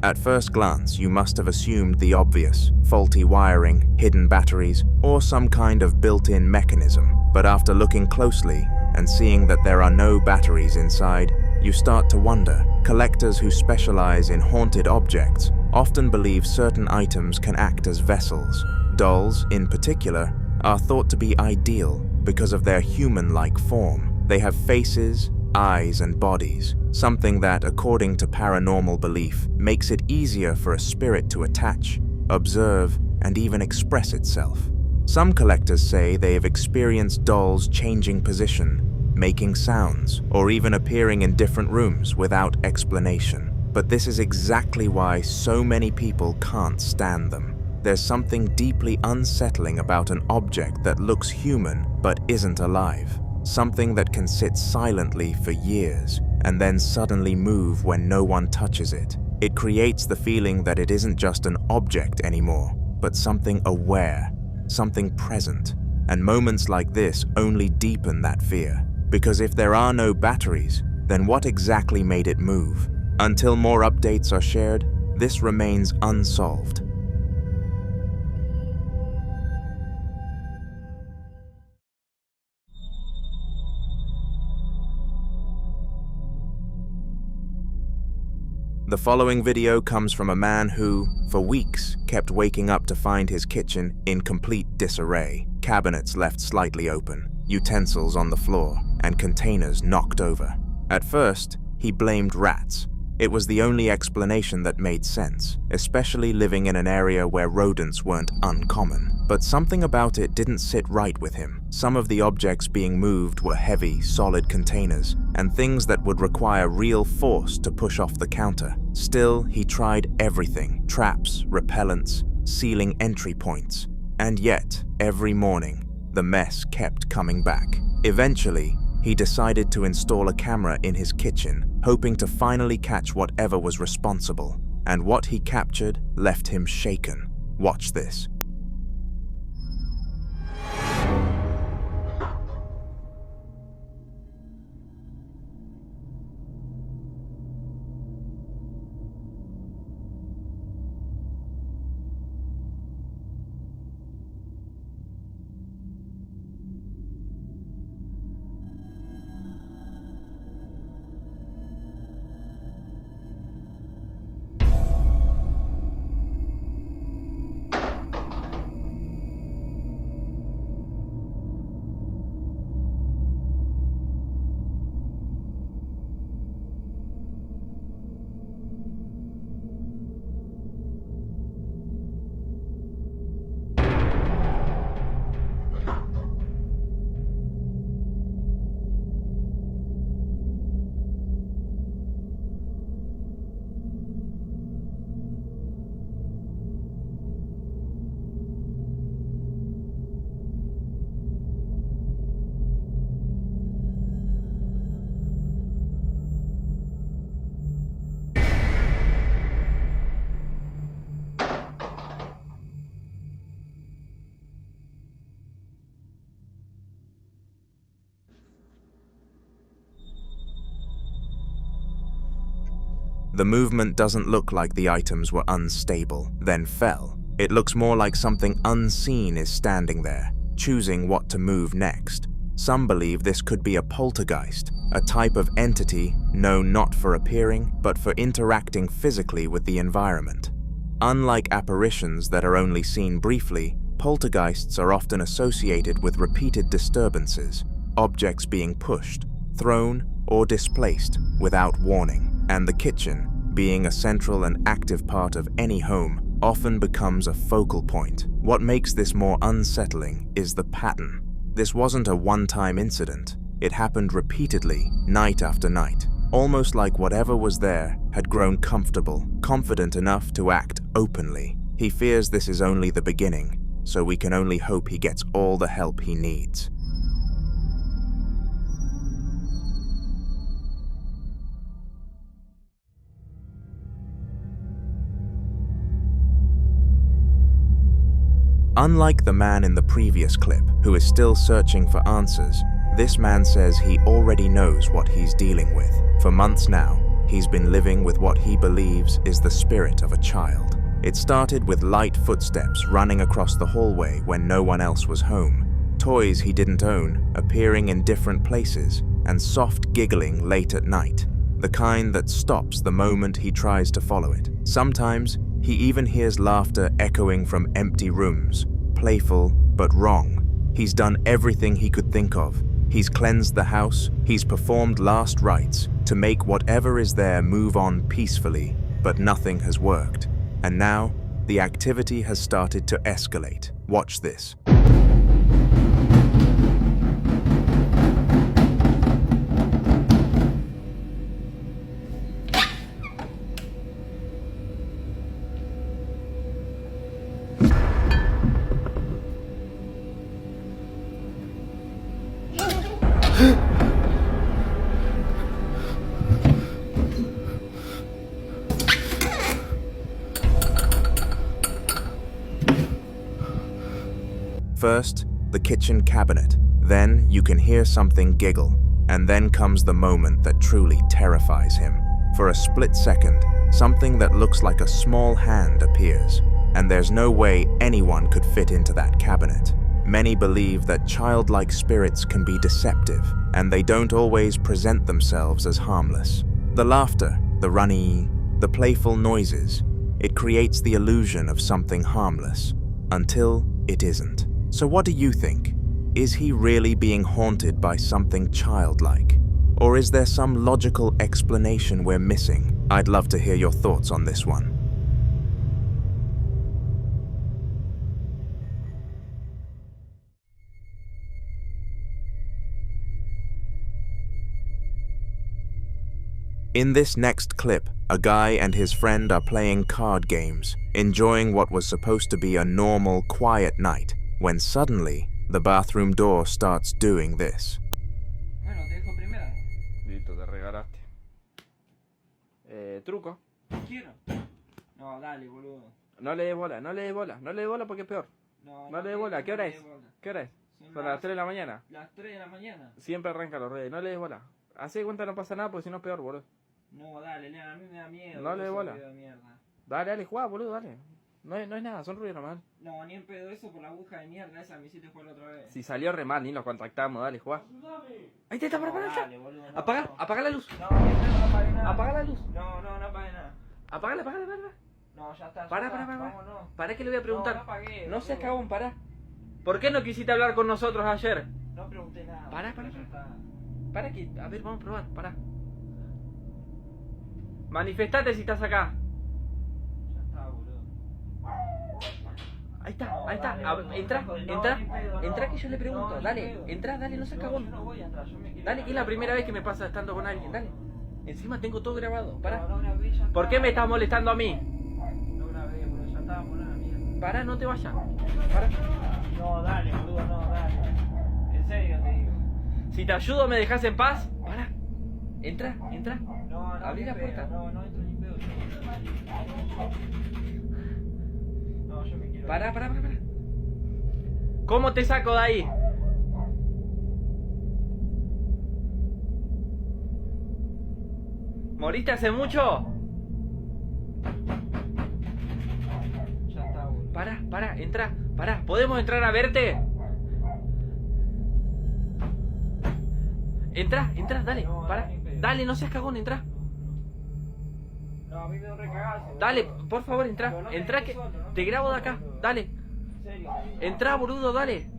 At first glance, you must have assumed the obvious: faulty wiring, hidden batteries, or some kind of built-in mechanism. But after looking closely and seeing that there are no batteries inside, you start to wonder. Collectors who specialize in haunted objects often believe certain items can act as vessels. Dolls, in particular, are thought to be ideal because of their human-like form. They have faces, eyes, and bodies, something that, according to paranormal belief, makes it easier for a spirit to attach, observe, and even express itself. Some collectors say they have experienced dolls changing position, making sounds, or even appearing in different rooms without explanation. But this is exactly why so many people can't stand them. There's something deeply unsettling about an object that looks human but isn't alive. Something that can sit silently for years and then suddenly move when no one touches it. It creates the feeling that it isn't just an object anymore, but something aware, something present. And moments like this only deepen that fear. Because if there are no batteries, then what exactly made it move? Until more updates are shared, this remains unsolved. The following video comes from a man who, for weeks, kept waking up to find his kitchen in complete disarray. Cabinets left slightly open, utensils on the floor, and containers knocked over. At first, he blamed rats. It was the only explanation that made sense, especially living in an area where rodents weren't uncommon. But something about it didn't sit right with him. Some of the objects being moved were heavy, solid containers, and things that would require real force to push off the counter. Still, he tried everything: traps, repellents, sealing entry points. And yet, every morning, the mess kept coming back. Eventually, he decided to install a camera in his kitchen, hoping to finally catch whatever was responsible. And what he captured left him shaken. Watch this. The movement doesn't look like the items were unstable, then fell. It looks more like something unseen is standing there, choosing what to move next. Some believe this could be a poltergeist, a type of entity known not for appearing, but for interacting physically with the environment. Unlike apparitions that are only seen briefly, poltergeists are often associated with repeated disturbances, objects being pushed, thrown, or displaced without warning. And the kitchen, being a central and active part of any home, often becomes a focal point. What makes this more unsettling is the pattern. This wasn't a one-time incident. It happened repeatedly, night after night, almost like whatever was there had grown comfortable, confident enough to act openly. He fears this is only the beginning, so we can only hope he gets all the help he needs. Unlike the man in the previous clip, who is still searching for answers, this man says he already knows what he's dealing with. For months now, he's been living with what he believes is the spirit of a child. It started with light footsteps running across the hallway when no one else was home, toys he didn't own appearing in different places, and soft giggling late at night, the kind that stops the moment he tries to follow it. Sometimes, he even hears laughter echoing from empty rooms, playful but wrong. He's done everything he could think of. He's cleansed the house, he's performed last rites to make whatever is there move on peacefully, but nothing has worked. And now, the activity has started to escalate. Watch this. First, the kitchen cabinet. Then you can hear something giggle. And then comes the moment that truly terrifies him. For a split second, something that looks like a small hand appears. And there's no way anyone could fit into that cabinet. Many believe that childlike spirits can be deceptive, and they don't always present themselves as harmless. The laughter, the runny, the playful noises, it creates the illusion of something harmless, until it isn't. So what do you think? Is he really being haunted by something childlike? Or is there some logical explanation we're missing? I'd love to hear your thoughts on this one. In this next clip, a guy and his friend are playing card games, enjoying what was supposed to be a normal, quiet night, when suddenly, the bathroom door starts doing this. Bueno, te dejo primero. Listo, te regalaste. Truco. Quiero. No, dale, boludo. No le des bola, no le des bola, no le des bola porque es peor. No le des bola, ¿qué hora es? ¿Qué hora es? Son las 3 de la mañana. Las 3 de la mañana. Siempre arranca los redes, no le des bola. Hace cuenta no pasa nada porque si no es peor, boludo. No, dale, a mí me da miedo. No le des bola. Dale, dale, juega, boludo, dale. No es nada, son ruidos nomás. No, ni en pedo eso por la aguja de mierda esa me hiciste jugar la otra vez. Si salió re mal, ni nos contactamos, dale, juega. Ahí te está, para, dale, boludo, no, apaga la luz. No apague nada. Apaga la luz. No apague nada. Apágala. No, ya está. Para. Vámonos. Para que le voy a preguntar. No apagué. No seas cagón, para. ¿Por qué no quisiste hablar con nosotros ayer? No pregunté nada. Para. Para que, a ver, vamos a probar, para. Manifestate si estás acá. Ya está, boludo. Ahí está. Entra que yo le pregunto. Dale, entra, no seas cagón. Yo no voy a entrar, yo me quiero. Dale, que es la primera vez que me pasa estando con alguien, dale. Encima tengo todo grabado, para. No grabé, ya está. ¿Por qué me estás molestando a mí? No grabé, boludo, ya estábamos en la mierda. Para, no te vayas. Para. No, dale, boludo, no, dale. En serio te digo. Si te ayudo, ¿me dejas en paz? Para. Entra. No, Abrí la puerta. No entro ni pedo. No, yo me quiero. Para. ¿Cómo te saco de ahí? ¿Moriste hace mucho? Ya está, boludo. Para, entra. ¿Podemos entrar a verte? Entra, dale. No, Para. Dale, no seas cagón, entra. No, a mí me da un recagazo. Dale, por favor, entra. Pero no Entra tenés que solo, no te tenés grabo de solo, acá. boludo. Dale. En serio. Entra, boludo, dale.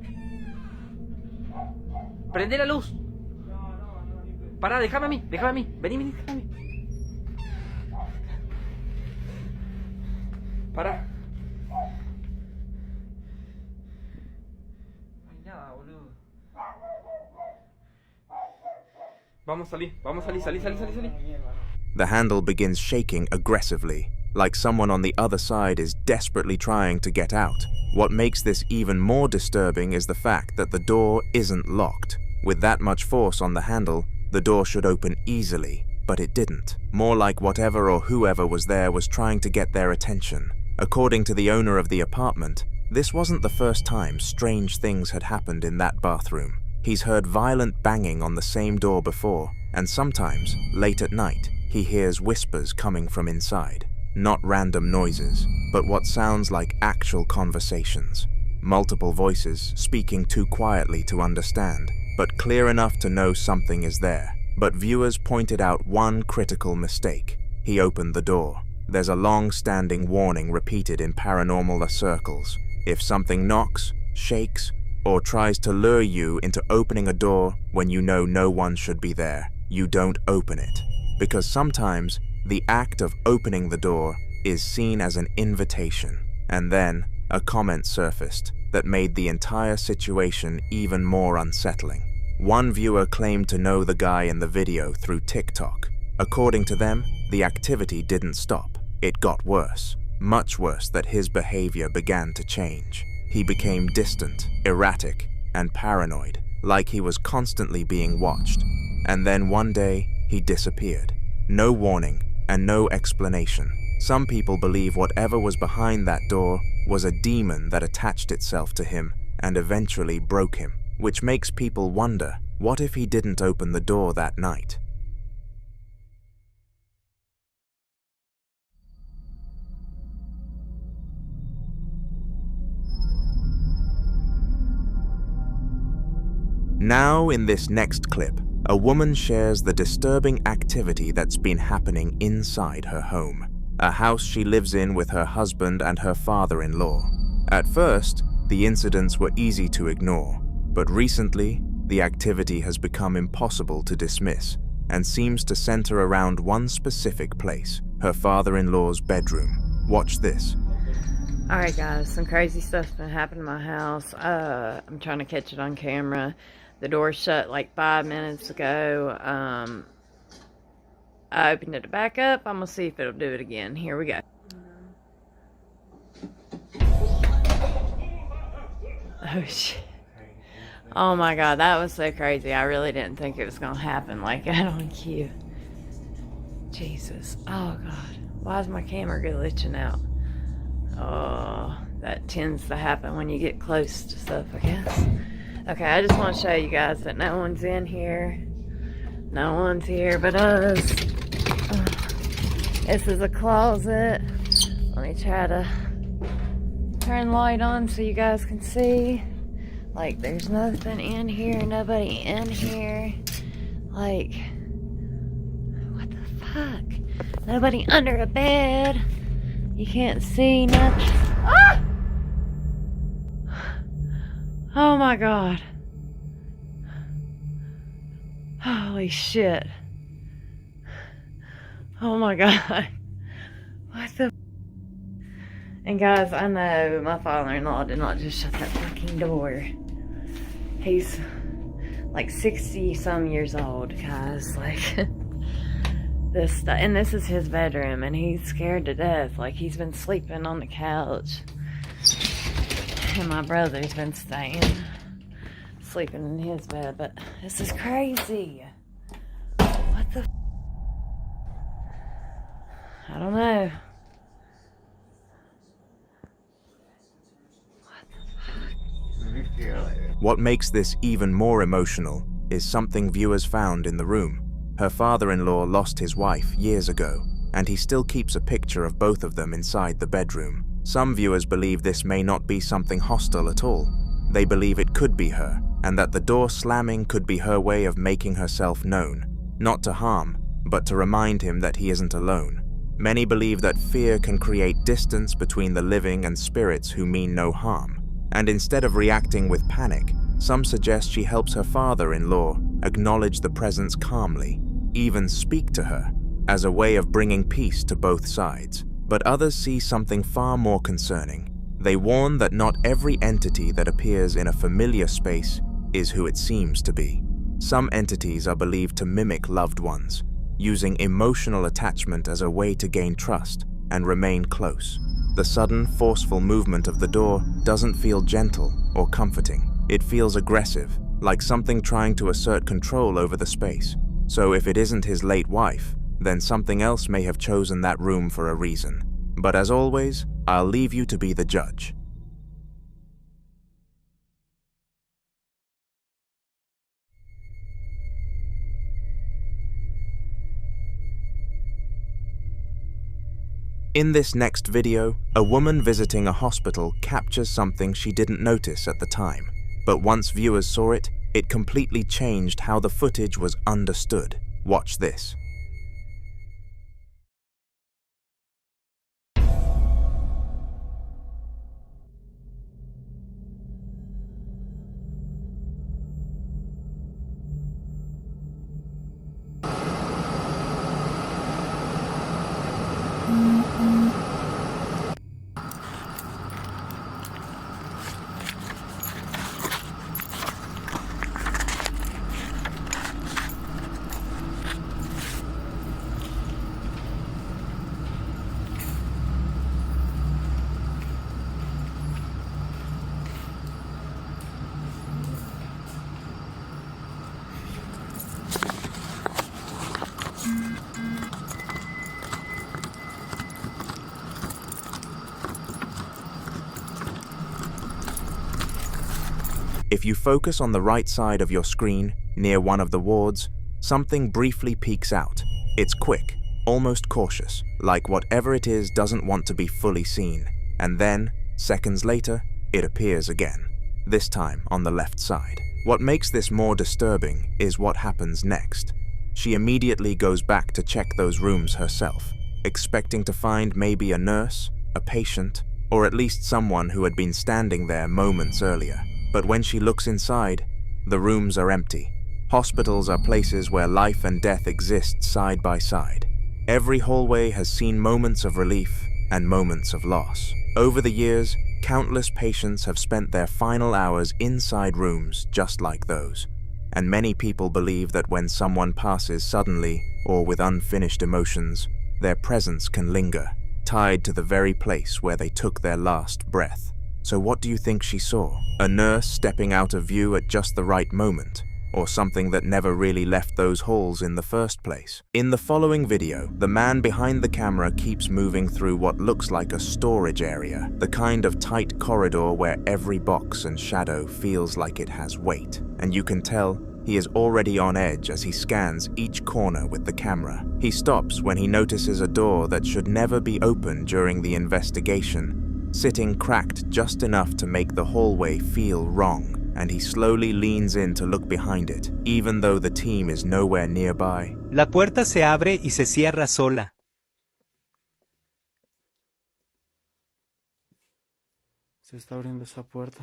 Prende la luz. No, ni pedo. Pará, déjame a mí. Vení, déjame a mí. Pará. No hay nada, boludo. Vamos a salir, salí. The handle begins shaking aggressively, like someone on the other side is desperately trying to get out. What makes this even more disturbing is the fact that the door isn't locked. With that much force on the handle, the door should open easily, but it didn't. More like whatever or whoever was there was trying to get their attention. According to the owner of the apartment, this wasn't the first time strange things had happened in that bathroom. He's heard violent banging on the same door before, and sometimes, late at night, he hears whispers coming from inside. Not random noises, but what sounds like actual conversations. Multiple voices speaking too quietly to understand, but clear enough to know something is there. But viewers pointed out one critical mistake. He opened the door. There's a long-standing warning repeated in paranormal circles. If something knocks, shakes, or tries to lure you into opening a door when you know no one should be there, you don't open it. Because sometimes the act of opening the door is seen as an invitation. And then a comment surfaced that made the entire situation even more unsettling. One viewer claimed to know the guy in the video through TikTok. According to them, the activity didn't stop. It got worse, much worse, that his behavior began to change. He became distant, erratic, and paranoid, like he was constantly being watched. And then one day, he disappeared. No warning and no explanation. Some people believe whatever was behind that door was a demon that attached itself to him and eventually broke him, which makes people wonder, what if he didn't open the door that night? Now, in this next clip, a woman shares the disturbing activity that's been happening inside her home, a house she lives in with her husband and her father-in-law. At first, the incidents were easy to ignore, but recently, the activity has become impossible to dismiss and seems to center around one specific place, her father-in-law's bedroom. Watch this. Alright guys, some crazy stuff's been happening in my house. I'm trying to catch it on camera. The door shut like 5 minutes ago. I opened it back up. I'm gonna see if it'll do it again. Here we go. Oh shit. Oh my god, that was so crazy. I really didn't think it was gonna happen like that on cue. Jesus. Oh god. Why is my camera glitching out? Oh, that tends to happen when you get close to stuff, I guess. Okay, I just want to show you guys that no one's in here. No one's here but us. This is a closet. Let me try to turn the light on so you guys can see. Like, there's nothing in here, nobody in here. Like, what the fuck? Nobody under a bed. You can't see nothing. Ah! Oh my god. Holy shit. Oh my god. What the? And guys, I know my father-in-law did not just shut that fucking door. He's like 60 some years old, guys. Like, this, and this is his bedroom, and he's scared to death. Like, he's been sleeping on the couch. And my brother's been sleeping in his bed, but this is crazy. What the? I don't know. What makes this even more emotional is something viewers found in the room. Her father-in-law lost his wife years ago, and he still keeps a picture of both of them inside the bedroom. Some viewers believe this may not be something hostile at all. They believe it could be her, and that the door slamming could be her way of making herself known, not to harm, but to remind him that he isn't alone. Many believe that fear can create distance between the living and spirits who mean no harm, and instead of reacting with panic, some suggest she helps her father-in-law acknowledge the presence calmly, even speak to her, as a way of bringing peace to both sides. But others see something far more concerning. They warn that not every entity that appears in a familiar space is who it seems to be. Some entities are believed to mimic loved ones, using emotional attachment as a way to gain trust and remain close. The sudden, forceful movement of the door doesn't feel gentle or comforting. It feels aggressive, like something trying to assert control over the space. So if it isn't his late wife, then something else may have chosen that room for a reason. But as always, I'll leave you to be the judge. In this next video, a woman visiting a hospital captures something she didn't notice at the time. But once viewers saw it, it completely changed how the footage was understood. Watch this. If you focus on the right side of your screen, near one of the wards, something briefly peeks out. It's quick, almost cautious, like whatever it is doesn't want to be fully seen. And then, seconds later, it appears again, this time on the left side. What makes this more disturbing is what happens next. She immediately goes back to check those rooms herself, expecting to find maybe a nurse, a patient, or at least someone who had been standing there moments earlier. But when she looks inside, the rooms are empty. Hospitals are places where life and death exist side by side. Every hallway has seen moments of relief and moments of loss. Over the years, countless patients have spent their final hours inside rooms just like those. And many people believe that when someone passes suddenly or with unfinished emotions, their presence can linger, tied to the very place where they took their last breath. So what do you think she saw? A nurse stepping out of view at just the right moment? Or something that never really left those halls in the first place? In the following video, the man behind the camera keeps moving through what looks like a storage area, the kind of tight corridor where every box and shadow feels like it has weight. And you can tell he is already on edge as he scans each corner with the camera. He stops when he notices a door that should never be opened during the investigation, sitting cracked just enough to make the hallway feel wrong. And he slowly leans in to look behind it, even though the team is nowhere nearby. La puerta se abre y se cierra sola. Se está abriendo esa puerta.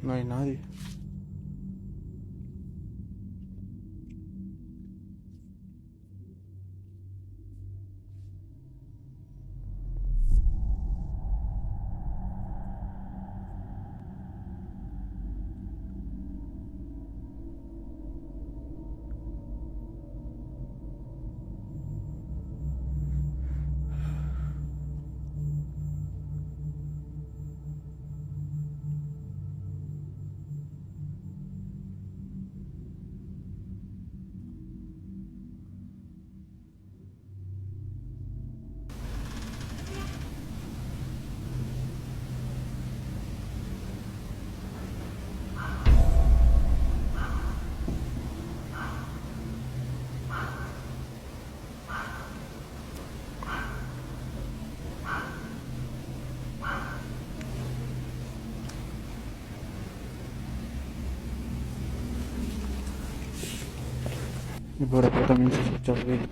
No hay nadie. Y por acá también se escucha ruido.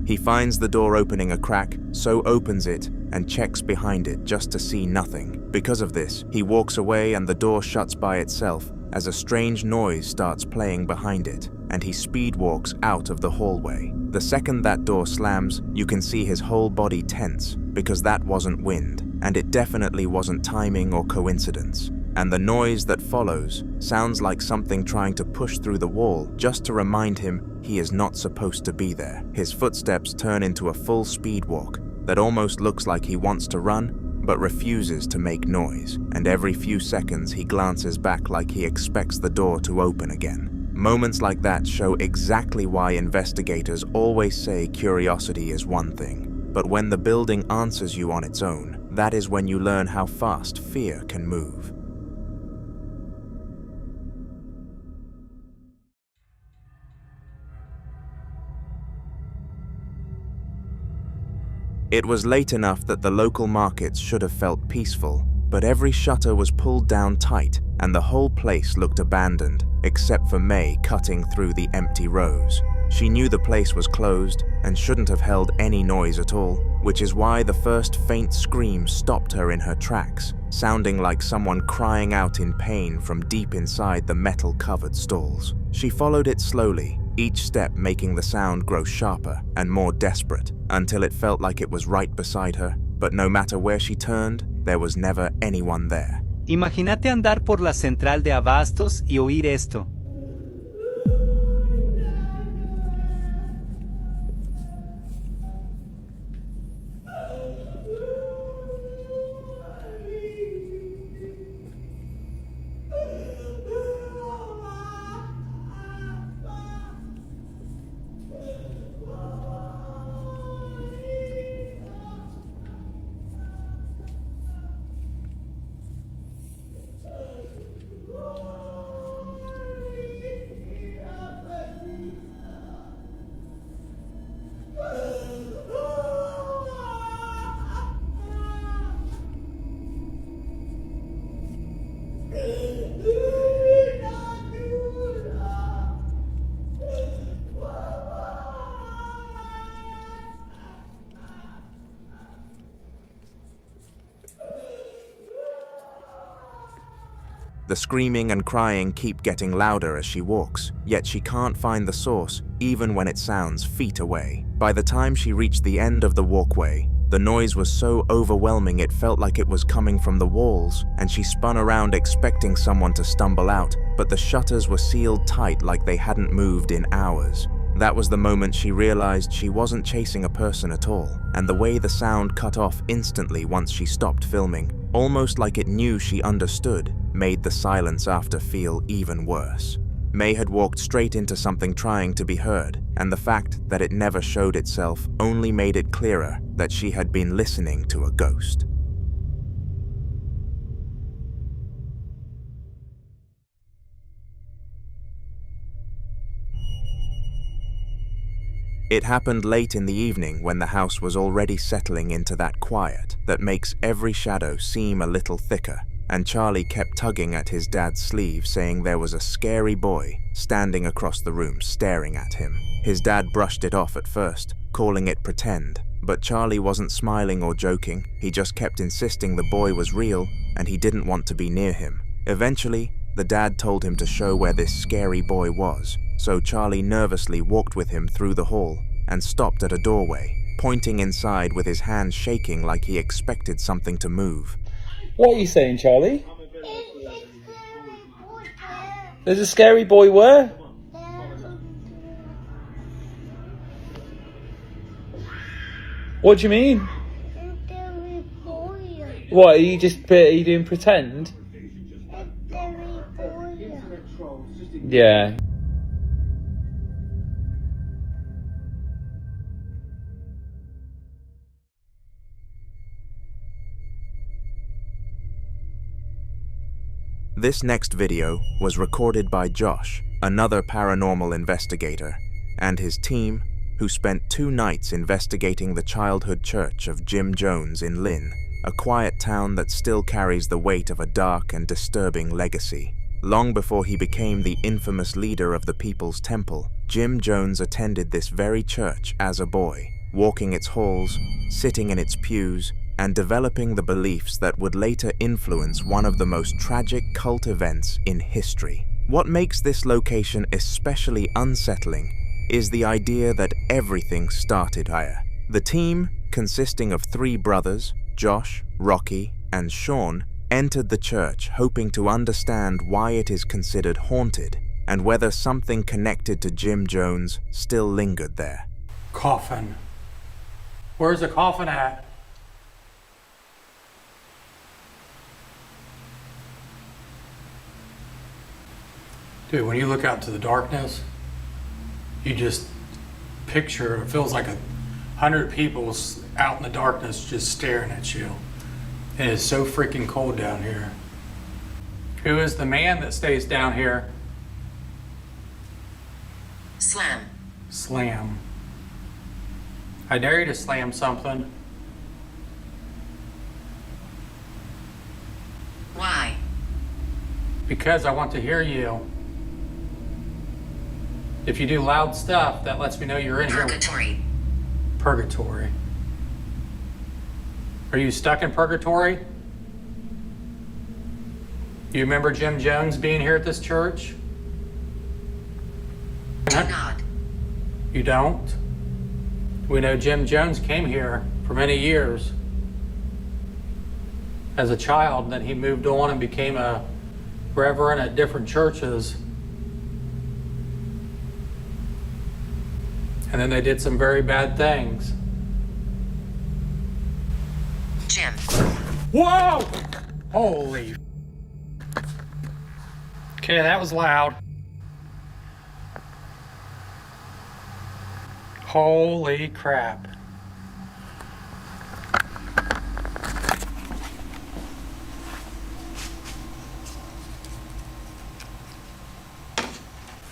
He finds the door opening a crack, so opens it and checks behind it just to see nothing. Because of this, he walks away and the door shuts by itself as a strange noise starts playing behind it, and he speed walks out of the hallway. The second that door slams, you can see his whole body tense, because that wasn't wind, and it definitely wasn't timing or coincidence. And the noise that follows sounds like something trying to push through the wall just to remind him he is not supposed to be there. His footsteps turn into a full speed walk that almost looks like he wants to run, but refuses to make noise, and every few seconds he glances back like he expects the door to open again. Moments like that show exactly why investigators always say curiosity is one thing, but when the building answers you on its own, that is when you learn how fast fear can move. It was late enough that the local markets should have felt peaceful, but every shutter was pulled down tight and the whole place looked abandoned, except for May cutting through the empty rows. She knew the place was closed and shouldn't have held any noise at all, which is why the first faint scream stopped her in her tracks, sounding like someone crying out in pain from deep inside the metal-covered stalls. She followed it slowly, each step making the sound grow sharper and more desperate, until it felt like it was right beside her, but no matter where she turned, there was never anyone there. Imagínate andar por la central de abastos y oír esto. The screaming and crying keep getting louder as she walks, yet she can't find the source, even when it sounds feet away. By the time she reached the end of the walkway, the noise was so overwhelming it felt like it was coming from the walls, and she spun around expecting someone to stumble out, but the shutters were sealed tight like they hadn't moved in hours. That was the moment she realized she wasn't chasing a person at all, and the way the sound cut off instantly once she stopped filming, almost like it knew she understood, made the silence after feel even worse. May had walked straight into something trying to be heard, and the fact that it never showed itself only made it clearer that she had been listening to a ghost. It happened late in the evening when the house was already settling into that quiet that makes every shadow seem a little thicker, and Charlie kept tugging at his dad's sleeve, saying there was a scary boy standing across the room staring at him. His dad brushed it off at first, calling it pretend, but Charlie wasn't smiling or joking. He just kept insisting the boy was real and he didn't want to be near him. Eventually, the dad told him to show where this scary boy was, so Charlie nervously walked with him through the hall and stopped at a doorway, pointing inside with his hands shaking like he expected something to move. What are you saying, Charlie? There's a scary boy where? What do you mean? What, are you doing pretend? Yeah. This next video was recorded by Josh, another paranormal investigator, and his team, who spent 2 nights investigating the childhood church of Jim Jones in Lynn, a quiet town that still carries the weight of a dark and disturbing legacy. Long before he became the infamous leader of the People's Temple, Jim Jones attended this very church as a boy, walking its halls, sitting in its pews, and developing the beliefs that would later influence one of the most tragic cult events in history. What makes this location especially unsettling is the idea that everything started here. The team, consisting of 3 brothers, Josh, Rocky, and Sean, entered the church hoping to understand why it is considered haunted and whether something connected to Jim Jones still lingered there. Coffin. Where's the coffin at? Dude, when you look out to the darkness, you just picture, it feels like 100 people out in the darkness just staring at you. And it's so freaking cold down here. Who is the man that stays down here? Slam. Slam. I dare you to slam something. Because I want to hear you. If you do loud stuff, that lets me know you're in here. Purgatory. Are you stuck in purgatory? You remember Jim Jones being here at this church? Do not. You don't? We know Jim Jones came here for many years as a child, then he moved on and became a reverend at different churches. And then they did some very bad things. Jim. Whoa! Holy. Okay, that was loud. Holy crap.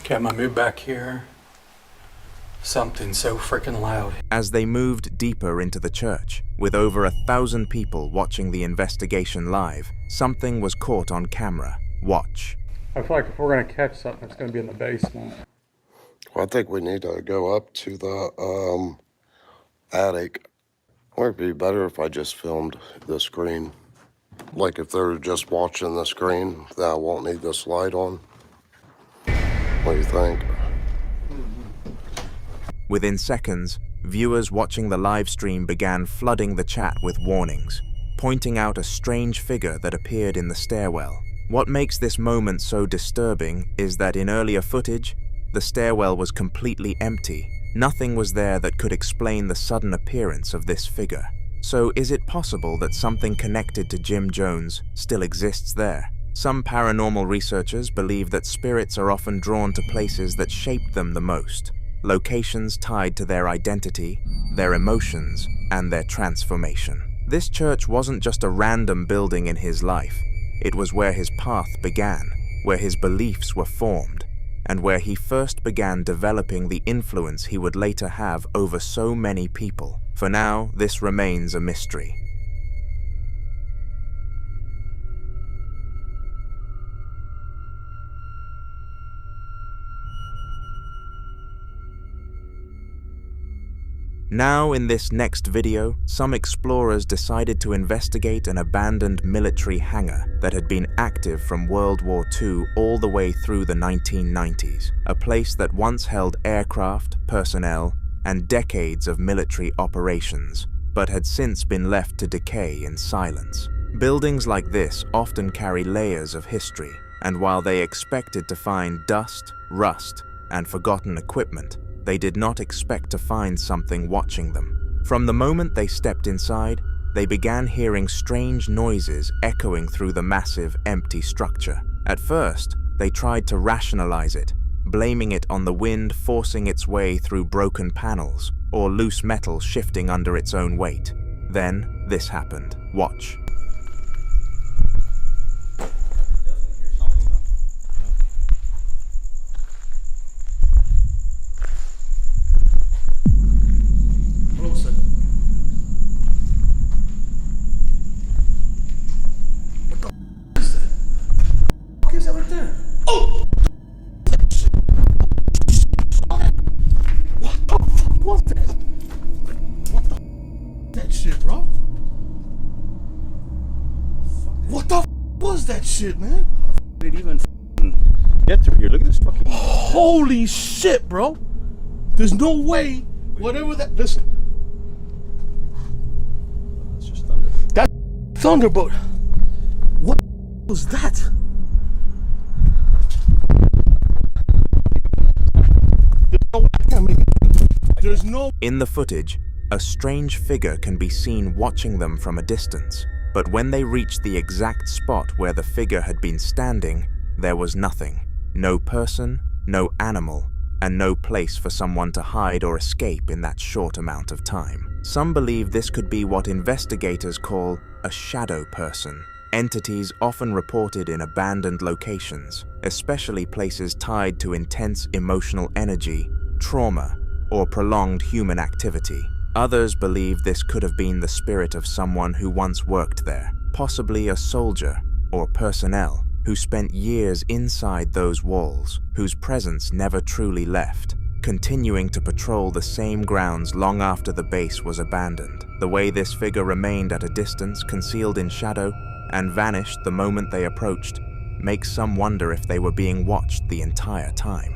Okay, I'm gonna move back here. Something so freaking loud. As they moved deeper into the church, with over 1,000 people watching the investigation live, something was caught on camera. Watch. I feel like if we're gonna catch something, it's gonna be in the basement. Well, I think we need to go up to the attic. Or it'd be better if I just filmed the screen. Like if they're just watching the screen, then I won't need this light on. What do you think? Within seconds, viewers watching the live stream began flooding the chat with warnings, pointing out a strange figure that appeared in the stairwell. What makes this moment so disturbing is that in earlier footage, the stairwell was completely empty. Nothing was there that could explain the sudden appearance of this figure. So is it possible that something connected to Jim Jones still exists there? Some paranormal researchers believe that spirits are often drawn to places that shaped them the most, locations tied to their identity, their emotions, and their transformation. This church wasn't just a random building in his life. It was where his path began, where his beliefs were formed, and where he first began developing the influence he would later have over so many people. For now, this remains a mystery. Now, in this next video, some explorers decided to investigate an abandoned military hangar that had been active from World War II all the way through the 1990s, a place that once held aircraft, personnel, and decades of military operations, but had since been left to decay in silence. Buildings like this often carry layers of history, and while they expected to find dust, rust, and forgotten equipment, they did not expect to find something watching them. From the moment they stepped inside, they began hearing strange noises echoing through the massive, empty structure. At first, they tried to rationalize it, blaming it on the wind forcing its way through broken panels or loose metal shifting under its own weight. Then, this happened. Watch. Shit, man. Did it even get through here? Look at this fucking. Holy shit, bro. There's no way. Whatever that. Listen. It's just thunder. That thunderbolt. What was that? There's no way I can't make it. There's no. In the footage, a strange figure can be seen watching them from a distance. But when they reached the exact spot where the figure had been standing, there was nothing. No person, no animal, and no place for someone to hide or escape in that short amount of time. Some believe this could be what investigators call a shadow person, entities often reported in abandoned locations, especially places tied to intense emotional energy, trauma, or prolonged human activity. Others believe this could have been the spirit of someone who once worked there, possibly a soldier or personnel who spent years inside those walls, whose presence never truly left, continuing to patrol the same grounds long after the base was abandoned. The way this figure remained at a distance, concealed in shadow, and vanished the moment they approached, makes some wonder if they were being watched the entire time.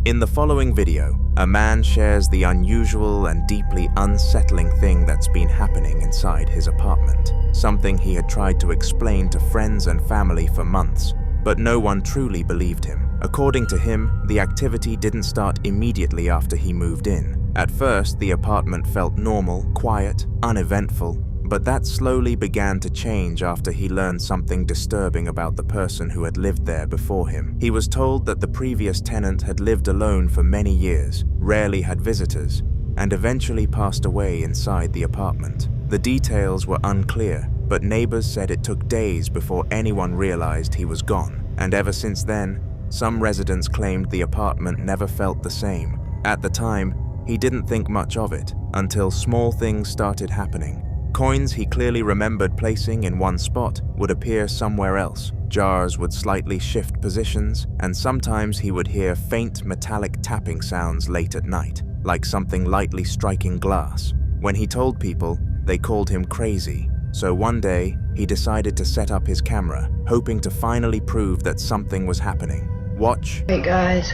In the following video, a man shares the unusual and deeply unsettling thing that's been happening inside his apartment. Something he had tried to explain to friends and family for months, but no one truly believed him. According to him, the activity didn't start immediately after he moved in. At first, the apartment felt normal, quiet, uneventful, but that slowly began to change after he learned something disturbing about the person who had lived there before him. He was told that the previous tenant had lived alone for many years, rarely had visitors, and eventually passed away inside the apartment. The details were unclear, but neighbors said it took days before anyone realized he was gone, and ever since then, some residents claimed the apartment never felt the same. At the time, he didn't think much of it, until small things started happening. Coins he clearly remembered placing in one spot would appear somewhere else. Jars would slightly shift positions, and sometimes he would hear faint metallic tapping sounds late at night, like something lightly striking glass. When he told people, they called him crazy. So one day, he decided to set up his camera, hoping to finally prove that something was happening. Watch. Hey guys,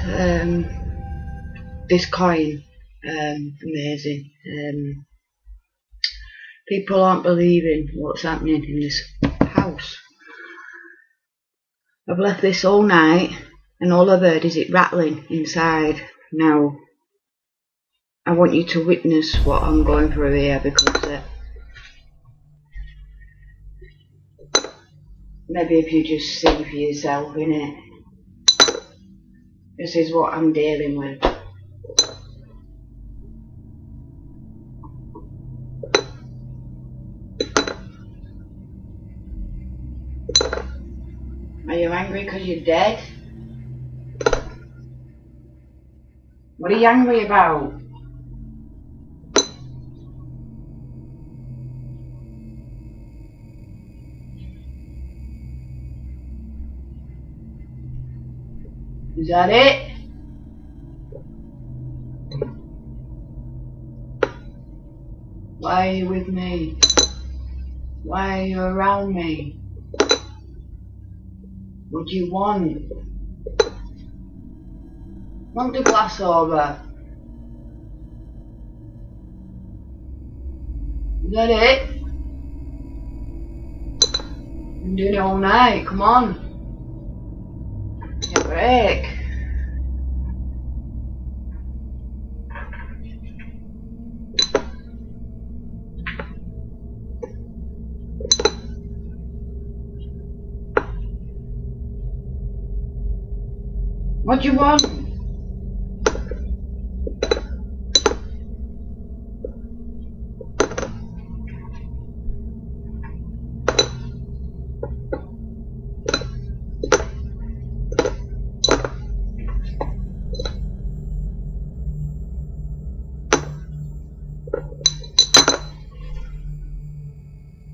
this coin, amazing. People aren't believing what's happening in this house. I've left this all night, and all I've heard is it rattling inside. Now, I want you to witness what I'm going through here, because maybe if you just see for yourself, innit? This is what I'm dealing with. Are you angry because you're dead? What are you angry about? Is that it? Why are you with me? Why are you around me? What do you want? Want the glass over? Is that it? Been doing it all night, come on. Take a break. What do you want?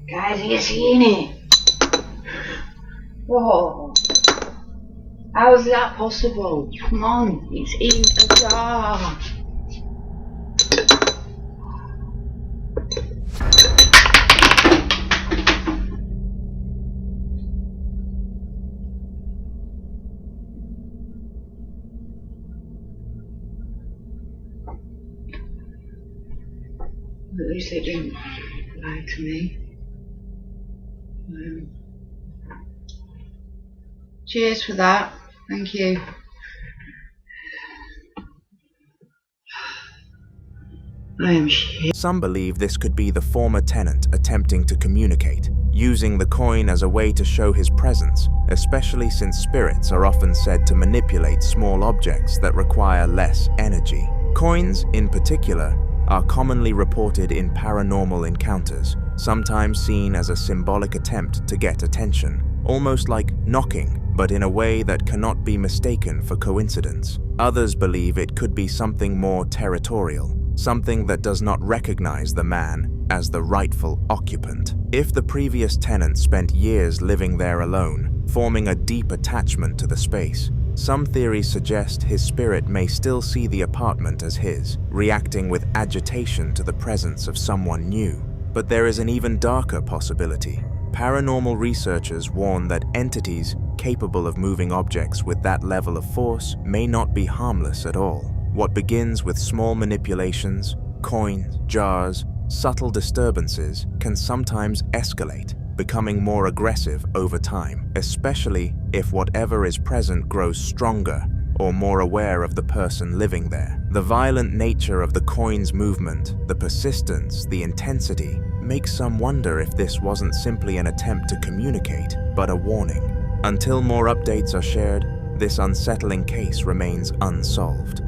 Guys, are you seeing it? Whoa. How is that possible? Come on, it's in a jar. At least they didn't lie to me. Cheers for that. Thank you. I am shit. Some believe this could be the former tenant attempting to communicate, using the coin as a way to show his presence, especially since spirits are often said to manipulate small objects that require less energy. Coins, in particular, are commonly reported in paranormal encounters, sometimes seen as a symbolic attempt to get attention, almost like knocking, but in a way that cannot be mistaken for coincidence. Others believe it could be something more territorial, something that does not recognize the man as the rightful occupant. If the previous tenant spent years living there alone, forming a deep attachment to the space, some theories suggest his spirit may still see the apartment as his, reacting with agitation to the presence of someone new. But there is an even darker possibility. Paranormal researchers warn that entities capable of moving objects with that level of force may not be harmless at all. What begins with small manipulations, coins, jars, subtle disturbances can sometimes escalate, becoming more aggressive over time, especially if whatever is present grows stronger or more aware of the person living there. The violent nature of the coin's movement, the persistence, the intensity, makes some wonder if this wasn't simply an attempt to communicate, but a warning. Until more updates are shared, this unsettling case remains unsolved.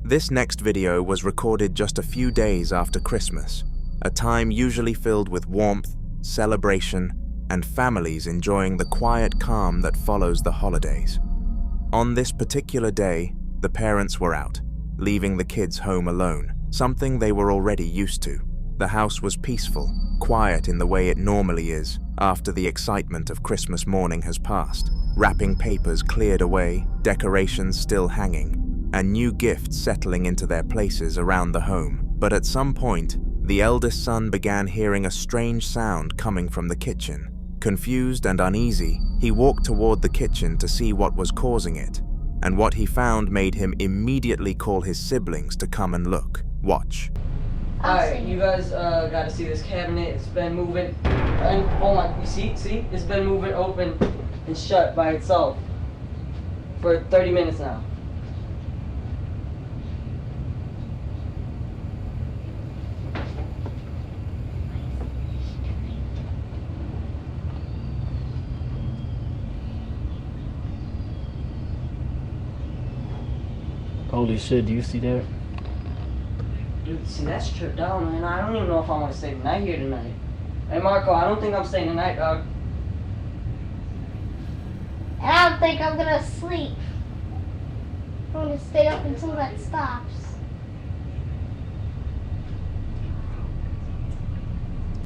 This next video was recorded just a few days after Christmas, a time usually filled with warmth, celebration, and families enjoying the quiet calm that follows the holidays. On this particular day, the parents were out, leaving the kids home alone, something they were already used to. The house was peaceful, quiet in the way it normally is after the excitement of Christmas morning has passed. Wrapping papers cleared away, decorations still hanging, and new gifts settling into their places around the home. But at some point, the eldest son began hearing a strange sound coming from the kitchen. Confused and uneasy, he walked toward the kitchen to see what was causing it, and what he found made him immediately call his siblings to come and look. Watch. Alright, you guys gotta see this cabinet. It's been moving, and oh my, you see? It's been moving open and shut by itself for 30 minutes now. Holy shit, do you see that? Dude, see, that's stripped down, man. I don't even know if I want to stay the night here tonight. Hey, Marco, I don't think I'm staying the night, dog. And I don't think I'm gonna sleep. I'm gonna stay up until that stops.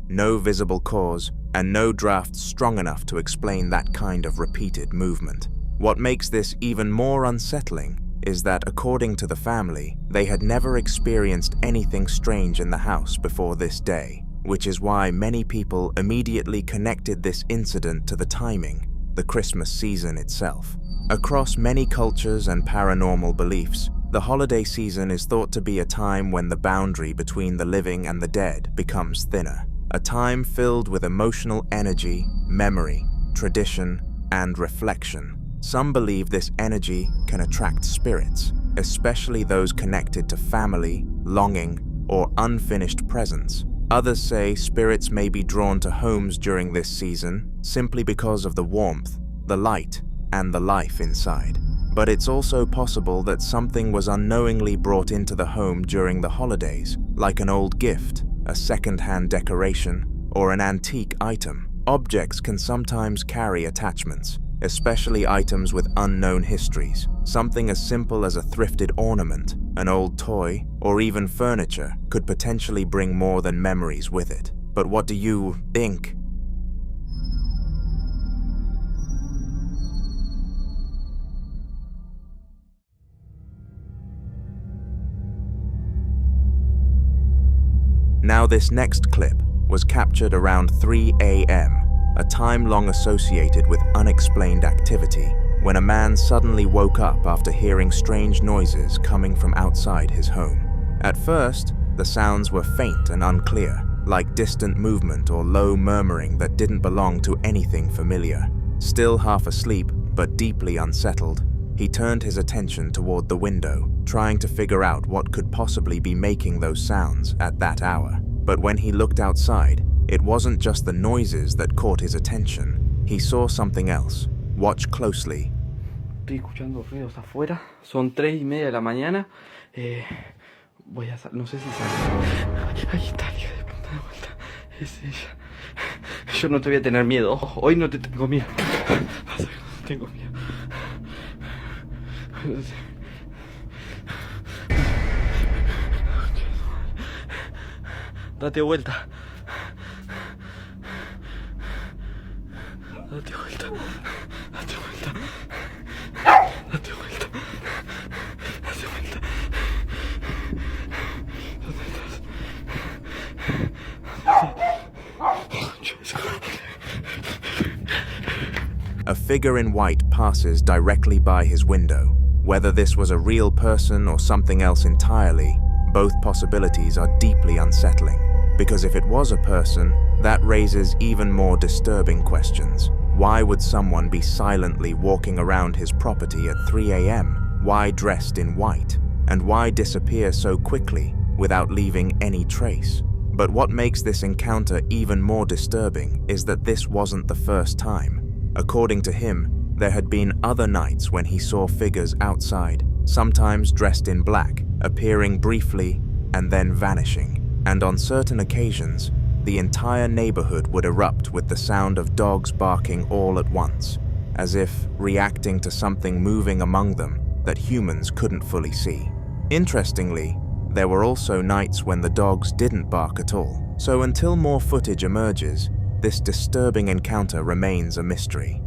No visible cause, and no draft strong enough to explain that kind of repeated movement. What makes this even more unsettling is that, according to the family, they had never experienced anything strange in the house before this day, which is why many people immediately connected this incident to the timing, the Christmas season itself. Across many cultures and paranormal beliefs, the holiday season is thought to be a time when the boundary between the living and the dead becomes thinner, a time filled with emotional energy, memory, tradition, and reflection. Some believe this energy can attract spirits, especially those connected to family, longing, or unfinished presents. Others say spirits may be drawn to homes during this season simply because of the warmth, the light, and the life inside. But it's also possible that something was unknowingly brought into the home during the holidays, like an old gift, a second-hand decoration, or an antique item. Objects can sometimes carry attachments, especially items with unknown histories. Something as simple as a thrifted ornament, an old toy, or even furniture could potentially bring more than memories with it. But what do you think? Now, this next clip was captured around 3 a.m., a time long associated with unexplained activity, when a man suddenly woke up after hearing strange noises coming from outside his home. At first, the sounds were faint and unclear, like distant movement or low murmuring that didn't belong to anything familiar. Still half asleep, but deeply unsettled, he turned his attention toward the window, trying to figure out what could possibly be making those sounds at that hour. But when he looked outside, it wasn't just the noises that caught his attention. He saw something else. Watch closely. Estoy escuchando ruidos afuera. Son 3:30 de la mañana. Voy a no sé si sale. Ahí está, hija de puta, de vuelta. Es ella. Yo no te voy a tener miedo. Hoy no te tengo miedo. Tengo miedo. Date vuelta. Date vuelta. Date vuelta. Date vuelta. Date vuelta. ¿Dónde estás? A figure in white passes directly by his window. Whether this was a real person or something else entirely, both possibilities are deeply unsettling. Because if it was a person, that raises even more disturbing questions. Why would someone be silently walking around his property at 3 a.m.? Why dressed in white? And why disappear so quickly without leaving any trace? But what makes this encounter even more disturbing is that this wasn't the first time. According to him, there had been other nights when he saw figures outside, sometimes dressed in black, appearing briefly and then vanishing. And on certain occasions, the entire neighborhood would erupt with the sound of dogs barking all at once, as if reacting to something moving among them that humans couldn't fully see. Interestingly, there were also nights when the dogs didn't bark at all. So until more footage emerges, this disturbing encounter remains a mystery.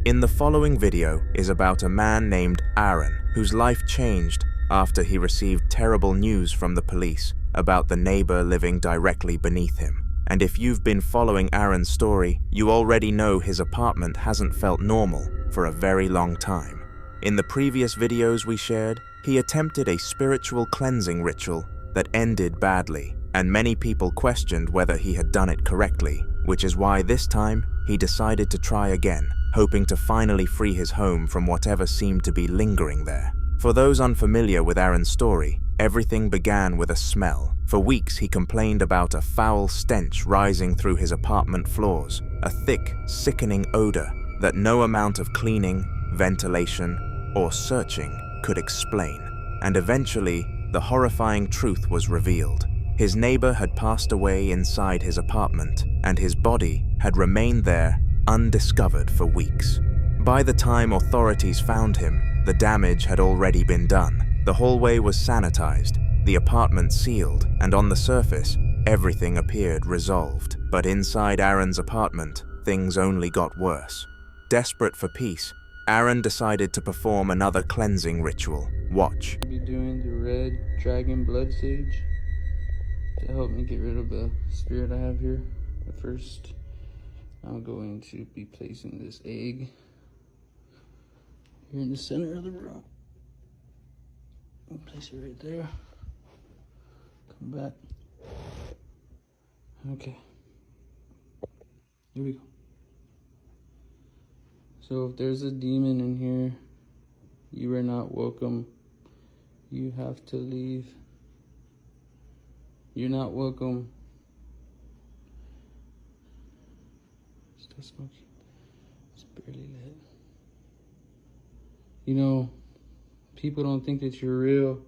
In the following video is about a man named Aaron, whose life changed after he received terrible news from the police about the neighbor living directly beneath him. And if you've been following Aaron's story, you already know his apartment hasn't felt normal for a very long time. In the previous videos we shared, he attempted a spiritual cleansing ritual that ended badly, and many people questioned whether he had done it correctly, which is why this time he decided to try again, hoping to finally free his home from whatever seemed to be lingering there. For those unfamiliar with Aaron's story, everything began with a smell. For weeks he complained about a foul stench rising through his apartment floors, a thick, sickening odor that no amount of cleaning, ventilation, or searching could explain. And eventually, the horrifying truth was revealed. His neighbor had passed away inside his apartment, and his body had remained there undiscovered for weeks. By the time authorities found him, the damage had already been done. The hallway was sanitized, the apartment sealed, and on the surface, everything appeared resolved. But inside Aaron's apartment, things only got worse. Desperate for peace, Aaron decided to perform another cleansing ritual. Watch. I'll be doing the red dragon blood sage to help me get rid of the spirit I have here. But first, I'm going to be placing this egg here in the center of the room. I'll place it right there. Come back. Okay. Here we go. So if there's a demon in here, you are not welcome. You have to leave. You're not welcome. Still smoking. It's barely lit. You know, people don't think that you're real.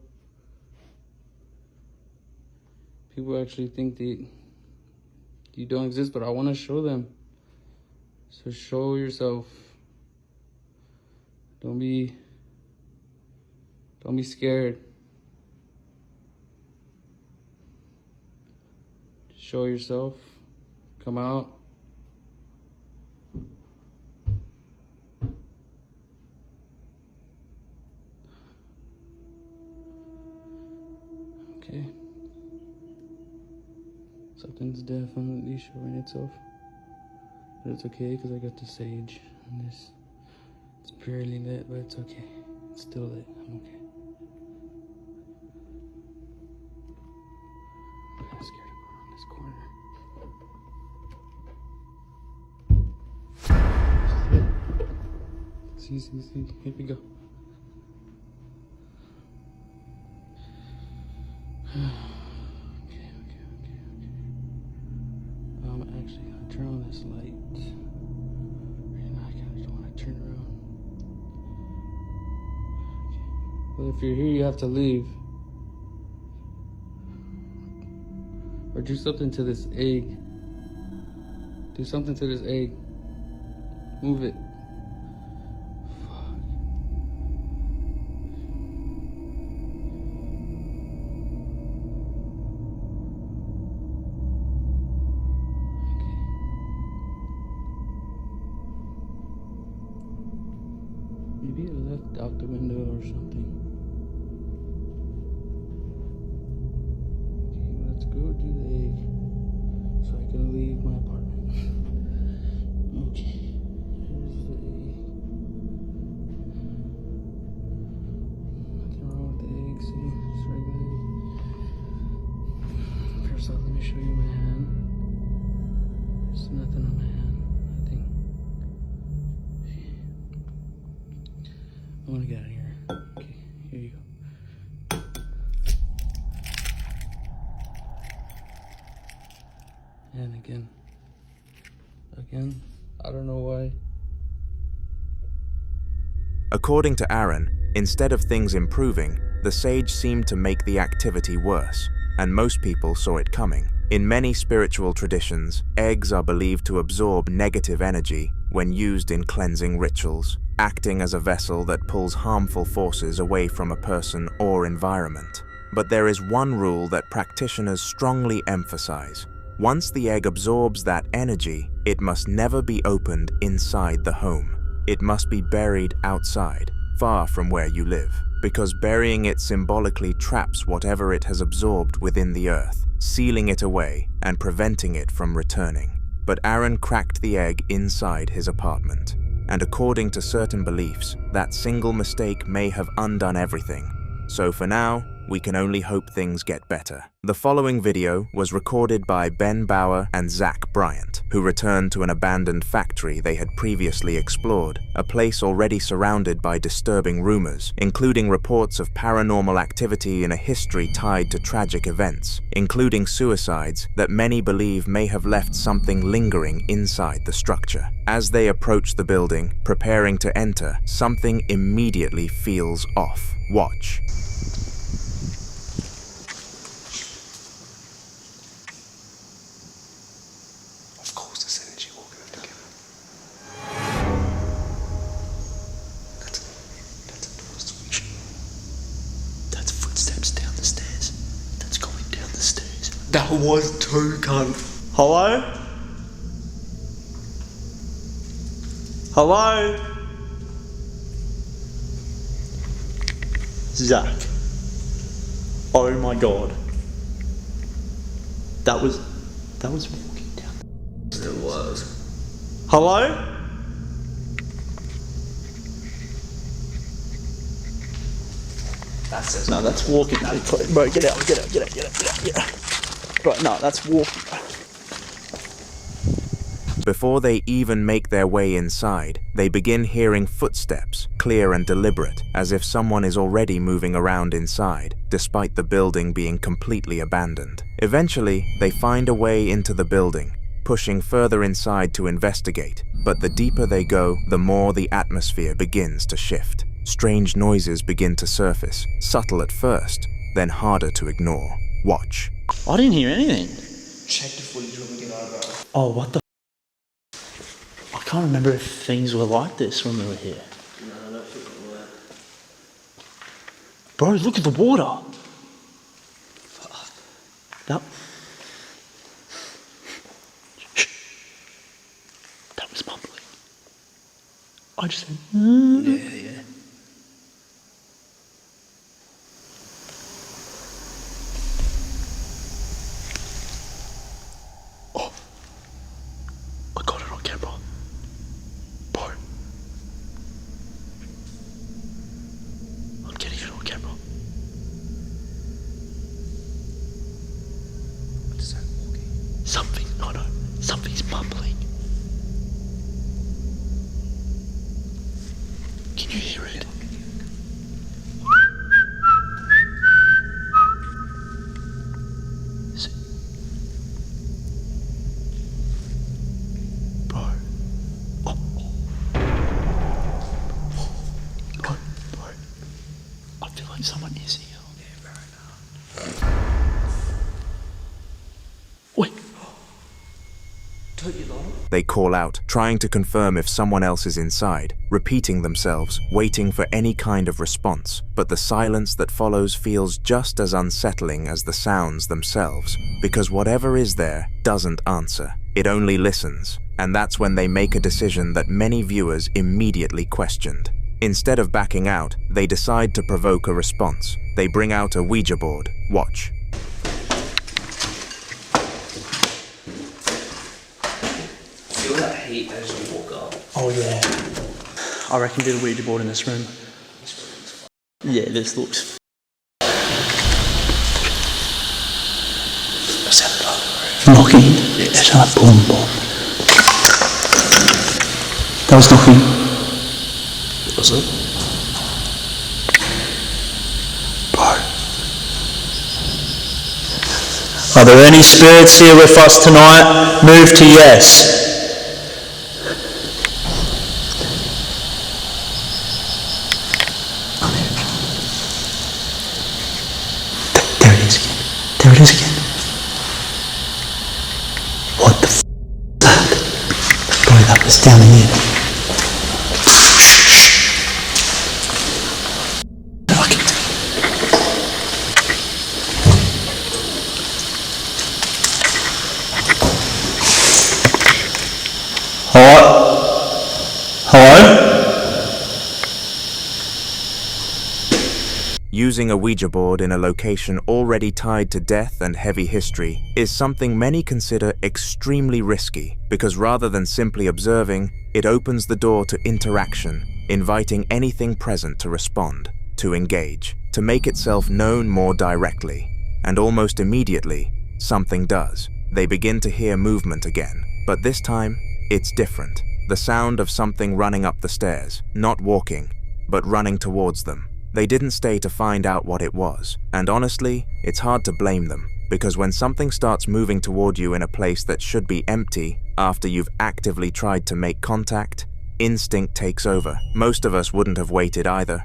People actually think that you don't exist, but I want to show them. So show yourself. Don't be scared. Show yourself. Come out. Okay. Something's definitely showing itself. But it's okay because I got the sage on this. It's barely lit, but it's okay. It's still lit. I'm okay. I'm kind of scared to go around this corner. See. Here we go. I'm actually gonna turn on this light. And I kind of don't want to turn around. Well, if you're here, you have to leave. Or do something to this egg. Do something to this egg. Move it. Maybe it left out the window or something. Okay, let's go do the egg so I can leave my apartment. Okay, here's the egg. Nothing wrong with the egg, see? It's regular egg. First off, let me show you my hand. There's nothing on my hand. Nothing. I want to get out of here. Okay, here you go. And again. I don't know why. According to Aaron, instead of things improving, the sage seemed to make the activity worse, and most people saw it coming. In many spiritual traditions, eggs are believed to absorb negative energy when used in cleansing rituals, acting as a vessel that pulls harmful forces away from a person or environment. But there is one rule that practitioners strongly emphasize. Once the egg absorbs that energy, it must never be opened inside the home. It must be buried outside, far from where you live, because burying it symbolically traps whatever it has absorbed within the earth, sealing it away and preventing it from returning. But Aaron cracked the egg inside his apartment, and according to certain beliefs, that single mistake may have undone everything. So for now, we can only hope things get better. The following video was recorded by Ben Bauer and Zach Bryant, who returned to an abandoned factory they had previously explored, a place already surrounded by disturbing rumors, including reports of paranormal activity in a history tied to tragic events, including suicides that many believe may have left something lingering inside the structure. As they approach the building, preparing to enter, something immediately feels off. Watch. That was too cunt. Hello? Hello? Zach. Oh my god. That was walking down. It was. Hello? That's it. No, that's walking. Bro, get out. Right, no, that's walking. Before they even make their way inside, they begin hearing footsteps, clear and deliberate, as if someone is already moving around inside, despite the building being completely abandoned. Eventually, they find a way into the building, pushing further inside to investigate, but the deeper they go, the more the atmosphere begins to shift. Strange noises begin to surface, subtle at first, then harder to ignore. Watch. I didn't hear anything. Check the footage when we get over. Oh, what the I can't remember if things were like this when we were here. No, I don't think they were. Bro, look at the water. That was mumbling. I just said, Yeah. I got it on camera. Bro. I'm getting it on camera. What is that walking? Something's mumbling. Can you hear Someone is here. They call out, trying to confirm if someone else is inside, repeating themselves, waiting for any kind of response. But the silence that follows feels just as unsettling as the sounds themselves, because whatever is there doesn't answer. It only listens, and that's when they make a decision that many viewers immediately questioned. Instead of backing out, they decide to provoke a response. They bring out a Ouija board. Watch. Feel that heat as you walk up. Oh yeah. I reckon do the Ouija board in this room. Yeah, this looks. Knocking. Yeah, it's like boom, boom. That was knocking. Was it? Bro. Are there any spirits here with us tonight? Move to yes. There it is again. There it is again. What the f*** is that? Bro, that was down here. Using a Ouija board in a location already tied to death and heavy history is something many consider extremely risky, because rather than simply observing, it opens the door to interaction, inviting anything present to respond, to engage, to make itself known more directly. And almost immediately, something does. They begin to hear movement again, but this time, it's different. The sound of something running up the stairs, not walking, but running towards them. They didn't stay to find out what it was, and honestly, it's hard to blame them, because when something starts moving toward you in a place that should be empty after you've actively tried to make contact, instinct takes over. Most of us wouldn't have waited either.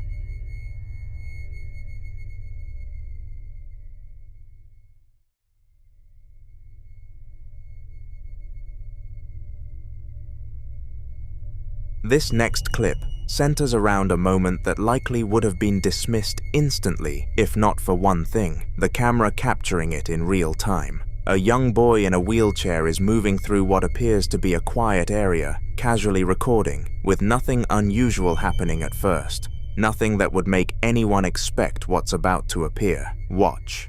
This next clip centers around a moment that likely would have been dismissed instantly if not for one thing: the camera capturing it in real time. A young boy in a wheelchair is moving through what appears to be a quiet area, casually recording, with nothing unusual happening at first. Nothing that would make anyone expect what's about to appear. Watch.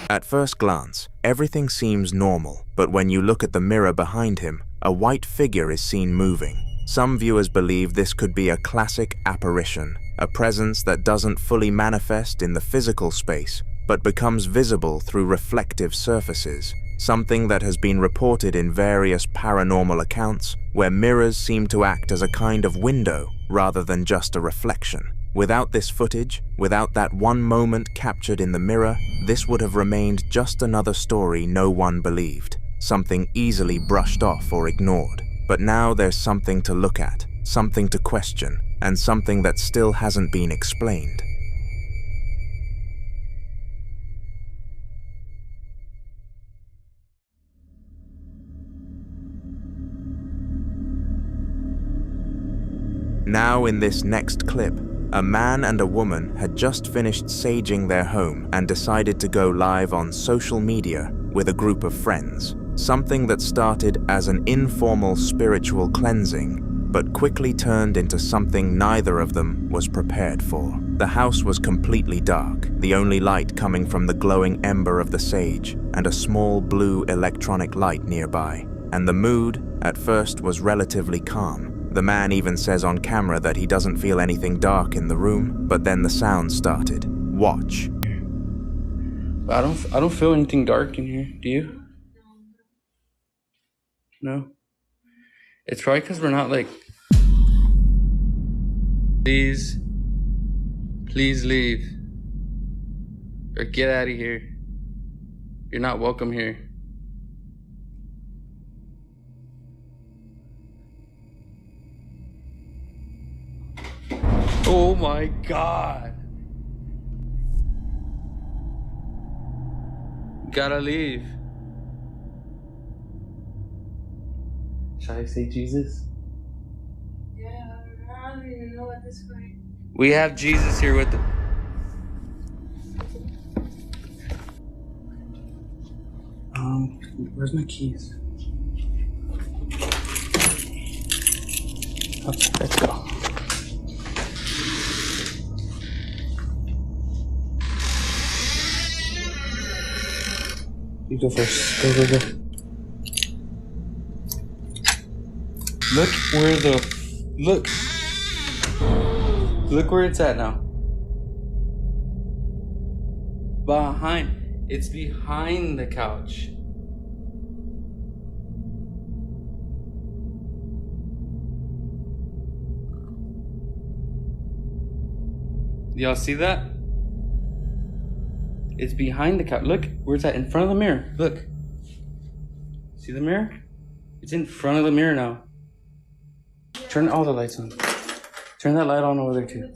At first glance, everything seems normal, but when you look at the mirror behind him, a white figure is seen moving. Some viewers believe this could be a classic apparition, a presence that doesn't fully manifest in the physical space, but becomes visible through reflective surfaces, something that has been reported in various paranormal accounts, where mirrors seem to act as a kind of window rather than just a reflection. Without this footage, without that one moment captured in the mirror, this would have remained just another story no one believed, something easily brushed off or ignored. But now there's something to look at, something to question, and something that still hasn't been explained. Now in this next clip, a man and a woman had just finished saging their home and decided to go live on social media with a group of friends. Something that started as an informal spiritual cleansing, but quickly turned into something neither of them was prepared for. The house was completely dark, the only light coming from the glowing ember of the sage and a small blue electronic light nearby. And the mood, at first, was relatively calm. The man even says on camera that he doesn't feel anything dark in the room, but then the sound started. Watch. I don't feel anything dark in here. Do you? No. It's probably because we're not like. Please leave. Or get out of here. You're not welcome here. Oh my God. Gotta leave. Shall I say Jesus? Yeah, I don't even know at this point. We have Jesus here with the... Where's my keys? Okay, let's go. You go first. Go, go, go. Look where the... Look. Look where it's at now. Behind. It's behind the couch. Y'all see that? It's behind the couch. Look, where's that? In front of the mirror. Look. See the mirror? It's in front of the mirror now. Turn all the lights on. Turn that light on over there too.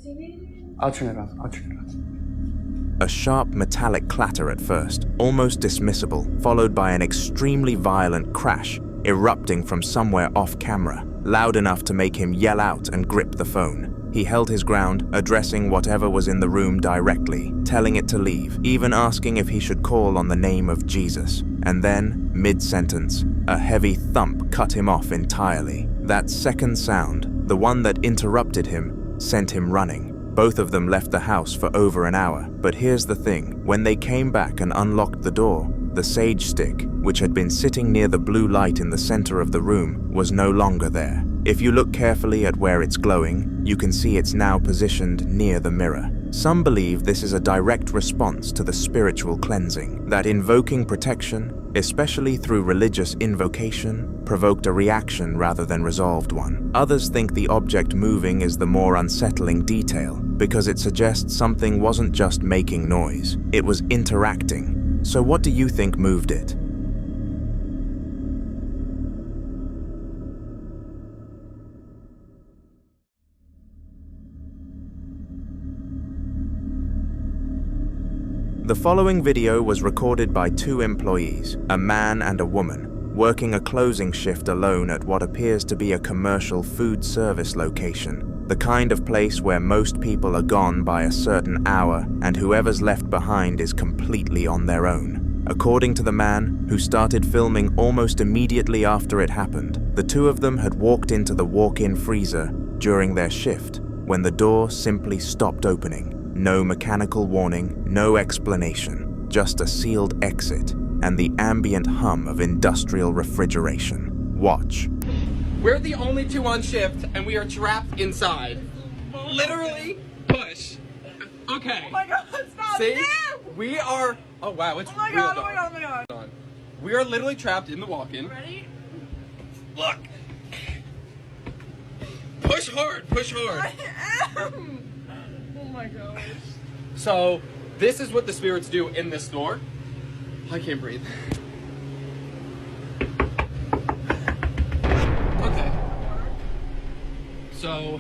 I'll turn it on. I'll turn it on. A sharp metallic clatter at first, almost dismissible, followed by an extremely violent crash, erupting from somewhere off camera, loud enough to make him yell out and grip the phone. He held his ground, addressing whatever was in the room directly, telling it to leave, even asking if he should call on the name of Jesus. And then, mid-sentence, a heavy thump cut him off entirely. That second sound, the one that interrupted him, sent him running. Both of them left the house for over an hour. But here's the thing, when they came back and unlocked the door, the sage stick, which had been sitting near the blue light in the center of the room, was no longer there. If you look carefully at where it's glowing, you can see it's now positioned near the mirror. Some believe this is a direct response to the spiritual cleansing, that invoking protection, especially through religious invocation, provoked a reaction rather than resolved one. Others think the object moving is the more unsettling detail, because it suggests something wasn't just making noise, it was interacting. So what do you think moved it? The following video was recorded by two employees, a man and a woman, working a closing shift alone at what appears to be a commercial food service location, the kind of place where most people are gone by a certain hour and whoever's left behind is completely on their own. According to the man, who started filming almost immediately after it happened, the two of them had walked into the walk-in freezer during their shift when the door simply stopped opening. No mechanical warning, no explanation, just a sealed exit and the ambient hum of industrial refrigeration. Watch. We're the only two on shift and we are trapped inside. Literally push. Okay. Oh my God, stop. See? Damn. We are, oh wow, it's oh my real God, dark. Oh my God, oh my God. We are literally trapped in the walk-in. Ready? Look. Push hard, push hard. I am. Oh my gosh. So, this is what the spirits do in this store. I can't breathe. Okay. So,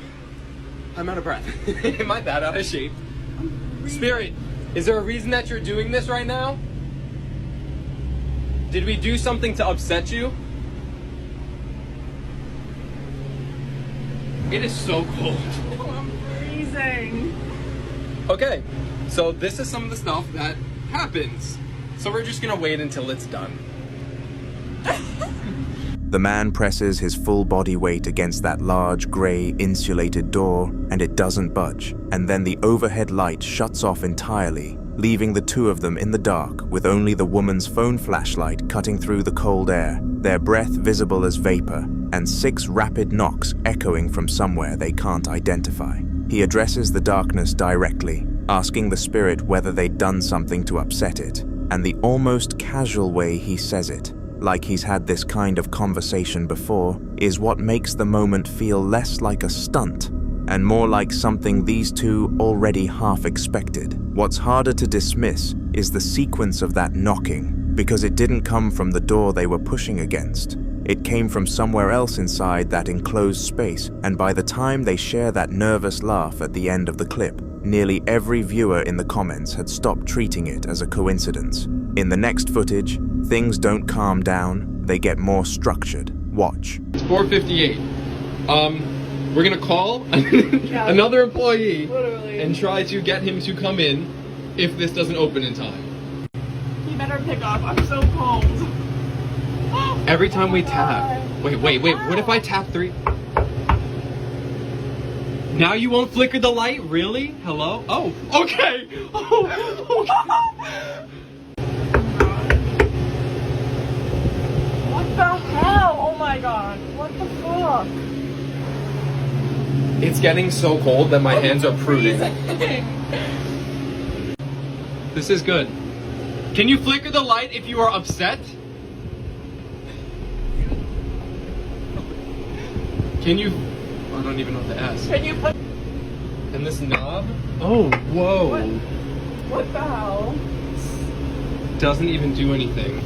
I'm out of breath. Am I that out of shape? Spirit, is there a reason that you're doing this right now? Did we do something to upset you? It is so cold. I'm freezing. Okay, so this is some of the stuff that happens. So we're just gonna wait until it's done. The man presses his full body weight against that large, grey, insulated door, and it doesn't budge. And then the overhead light shuts off entirely, leaving the two of them in the dark with only the woman's phone flashlight cutting through the cold air, their breath visible as vapor, and 6 rapid knocks echoing from somewhere they can't identify. He addresses the darkness directly, asking the spirit whether they'd done something to upset it, and the almost casual way he says it, like he's had this kind of conversation before, is what makes the moment feel less like a stunt and more like something these two already half expected. What's harder to dismiss is the sequence of that knocking, because it didn't come from the door they were pushing against. It came from somewhere else inside that enclosed space, and by the time they share that nervous laugh at the end of the clip, nearly every viewer in the comments had stopped treating it as a coincidence. In the next footage, things don't calm down, they get more structured. Watch. It's 4:58. We're gonna call another employee and try to get him to come in if this doesn't open in time. You better pick up. I'm so cold. Every time we tap. Wait. What if I tap 3? Now you won't flicker the light? Really? Hello? Oh, okay. What the hell? Oh my god. What the fuck? It's getting so cold that my hands are pruning. This is good. Can you flicker the light if you are upset? Can you... I don't even know what to ask. Can you put... And this knob? Oh, whoa. What the hell? Doesn't even do anything.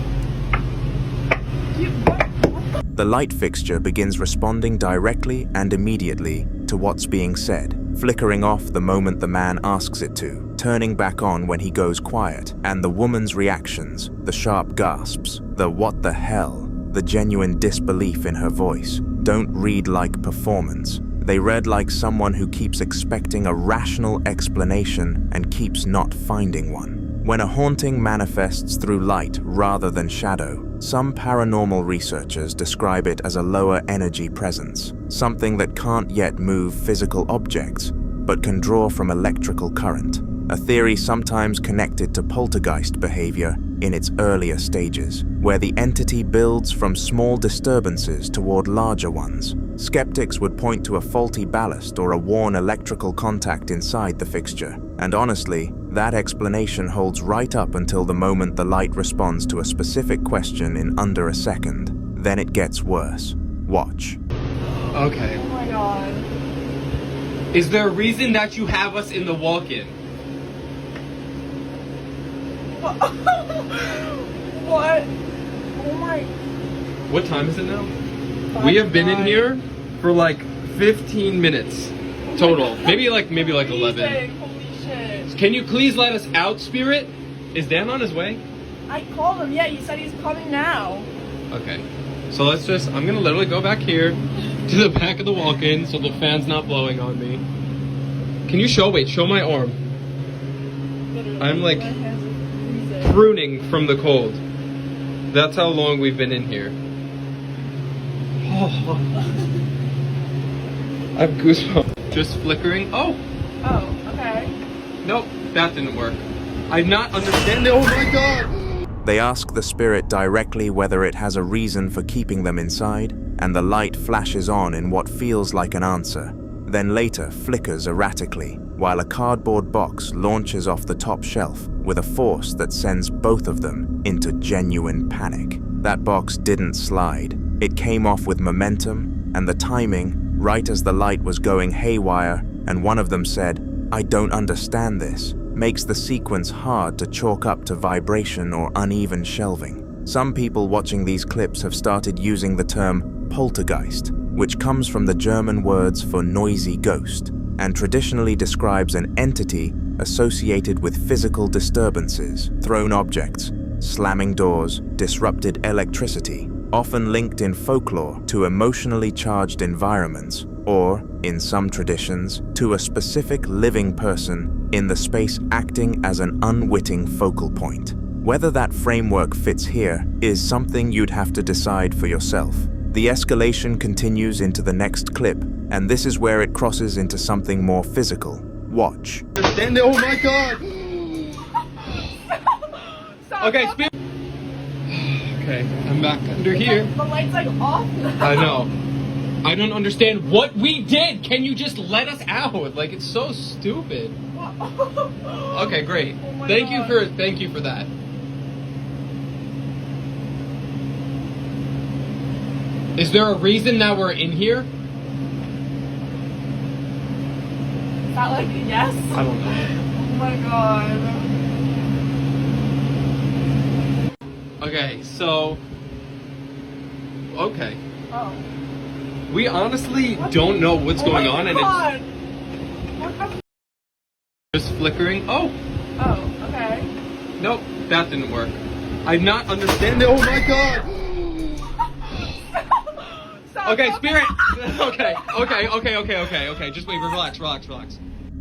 The light fixture begins responding directly and immediately to what's being said, flickering off the moment the man asks it to, turning back on when he goes quiet, and the woman's reactions, the sharp gasps, the what the hell, the genuine disbelief in her voice, don't read like performance. They read like someone who keeps expecting a rational explanation and keeps not finding one. When a haunting manifests through light rather than shadow, some paranormal researchers describe it as a lower energy presence, something that can't yet move physical objects, but can draw from electrical current, a theory sometimes connected to poltergeist behavior in its earlier stages, where the entity builds from small disturbances toward larger ones. Skeptics would point to a faulty ballast or a worn electrical contact inside the fixture, and honestly, that explanation holds right up until the moment the light responds to a specific question in under a second. Then it gets worse. Watch. Okay. Oh my god. Is there a reason that you have us in the walk-in? What? Oh my... What time is it now? We have been in here for like 15 minutes total. Maybe like 11. Holy shit. Can you please let us out, Spirit? Is Dan on his way? I called him. Yeah, he said he's coming now. Okay. So let's just, I'm gonna literally go back here to the back of the walk-in so the fan's not blowing on me. Can you show my arm. I'm like pruning from the cold. That's how long we've been in here. Oh. I have goosebumps. Just flickering. Oh, okay. nope, that didn't work. I'm not understanding. Oh my god! They ask the spirit directly whether it has a reason for keeping them inside, and the light flashes on in what feels like an answer, then later flickers erratically, while a cardboard box launches off the top shelf with a force that sends both of them into genuine panic. That box didn't slide. It came off with momentum, and the timing, right as the light was going haywire, and one of them said, "I don't understand this," makes the sequence hard to chalk up to vibration or uneven shelving. Some people watching these clips have started using the term poltergeist, which comes from the German words for noisy ghost, and traditionally describes an entity associated with physical disturbances, thrown objects, slamming doors, disrupted electricity, often linked in folklore to emotionally charged environments, or, in some traditions, to a specific living person in the space acting as an unwitting focal point. Whether that framework fits here is something you'd have to decide for yourself. The escalation continues into the next clip, and this is where it crosses into something more physical. Watch. Oh my god! Okay, okay, I'm back under here. The light's like off now. I know. I don't understand what we did. Can you just let us out? Like, it's so stupid. Okay, great. Oh thank you for that. Is there a reason that we're in here? Is that like yes? I don't know. Oh my god. Okay, so Okay. Oh. We honestly don't know what's going on, and it's just flickering. Oh. Oh, okay. Nope, that didn't work. I'm not understanding. Oh my god. Okay, spirit. Okay. Just wait. Relax.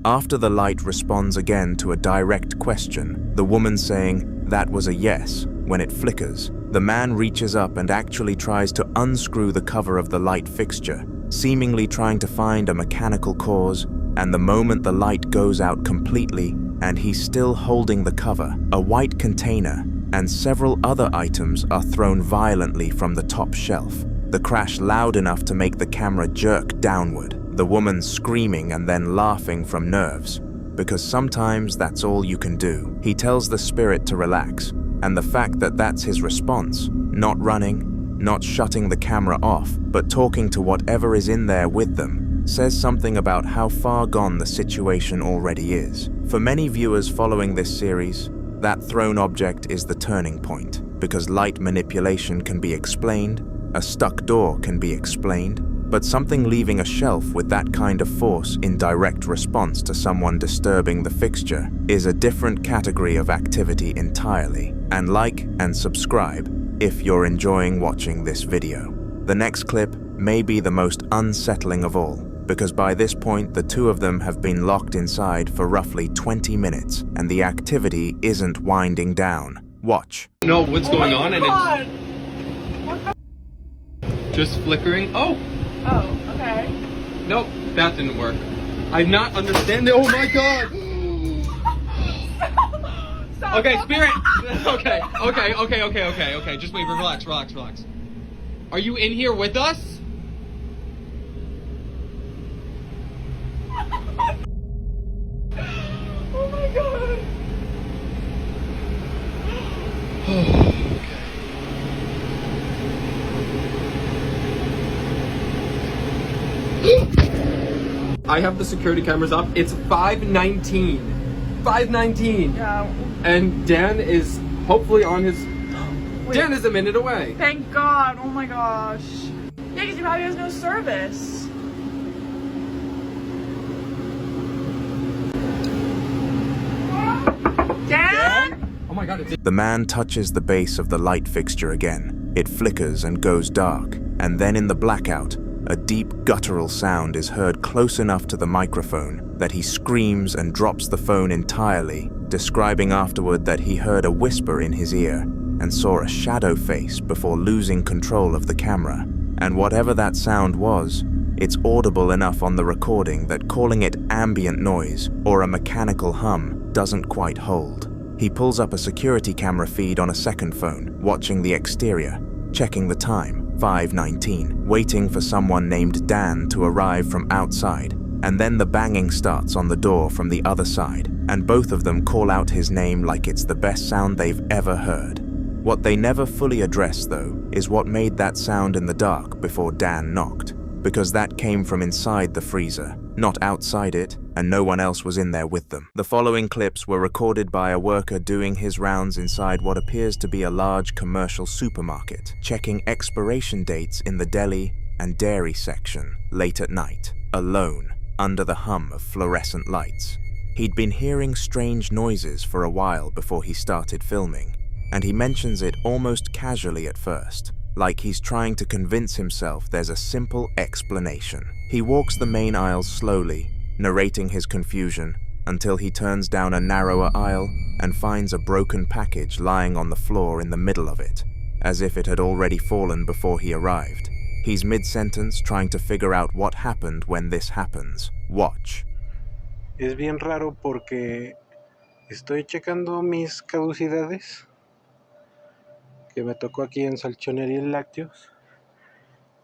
After the light responds again to a direct question, the woman saying, "That was a yes," when it flickers, the man reaches up and actually tries to unscrew the cover of the light fixture, seemingly trying to find a mechanical cause, and the moment the light goes out completely and he's still holding the cover, a white container and several other items are thrown violently from the top shelf. The crash loud enough to make the camera jerk downward, the woman screaming and then laughing from nerves, because sometimes that's all you can do. He tells the spirit to relax, and the fact that that's his response, not running, not shutting the camera off, but talking to whatever is in there with them, says something about how far gone the situation already is. For many viewers following this series, that thrown object is the turning point, because light manipulation can be explained, a stuck door can be explained, but something leaving a shelf with that kind of force in direct response to someone disturbing the fixture is a different category of activity entirely. And like and subscribe if you're enjoying watching this video. The next clip may be the most unsettling of all, because by this point the two of them have been locked inside for roughly 20 minutes and the activity isn't winding down. Watch. Know what's going on, and it's just flickering. Oh. Oh, okay. Nope, that didn't work. I'm not understanding. Oh my god. Okay, spirit. Okay. Just wait. Relax. Are you in here with us? Oh my god. I have the security cameras up. It's 5:19. 5:19. Yeah. And Dan is hopefully on his... Wait. Dan is a minute away. Thank God. Oh my gosh. Yeah, because he probably has no service. Dan? Oh my god, The man touches the base of the light fixture again. It flickers and goes dark, and then in the blackout, a deep guttural sound is heard close enough to the microphone that he screams and drops the phone entirely, describing afterward that he heard a whisper in his ear and saw a shadow face before losing control of the camera. And whatever that sound was, it's audible enough on the recording that calling it ambient noise or a mechanical hum doesn't quite hold. He pulls up a security camera feed on a second phone, watching the exterior, checking the time, 5:19, waiting for someone named Dan to arrive from outside, and then the banging starts on the door from the other side, and both of them call out his name like it's the best sound they've ever heard. What they never fully address, though, is what made that sound in the dark before Dan knocked, because that came from inside the freezer, not outside it, and no one else was in there with them. The following clips were recorded by a worker doing his rounds inside what appears to be a large commercial supermarket, checking expiration dates in the deli and dairy section late at night, alone, under the hum of fluorescent lights. He'd been hearing strange noises for a while before he started filming, and he mentions it almost casually at first, like he's trying to convince himself there's a simple explanation. He walks the main aisle slowly, narrating his confusion, until he turns down a narrower aisle and finds a broken package lying on the floor in the middle of it, as if it had already fallen before he arrived. He's mid-sentence trying to figure out what happened when this happens. Watch. Es bien raro porque estoy checando mis caducidades que me tocó aquí en Salchonería y Lácteos,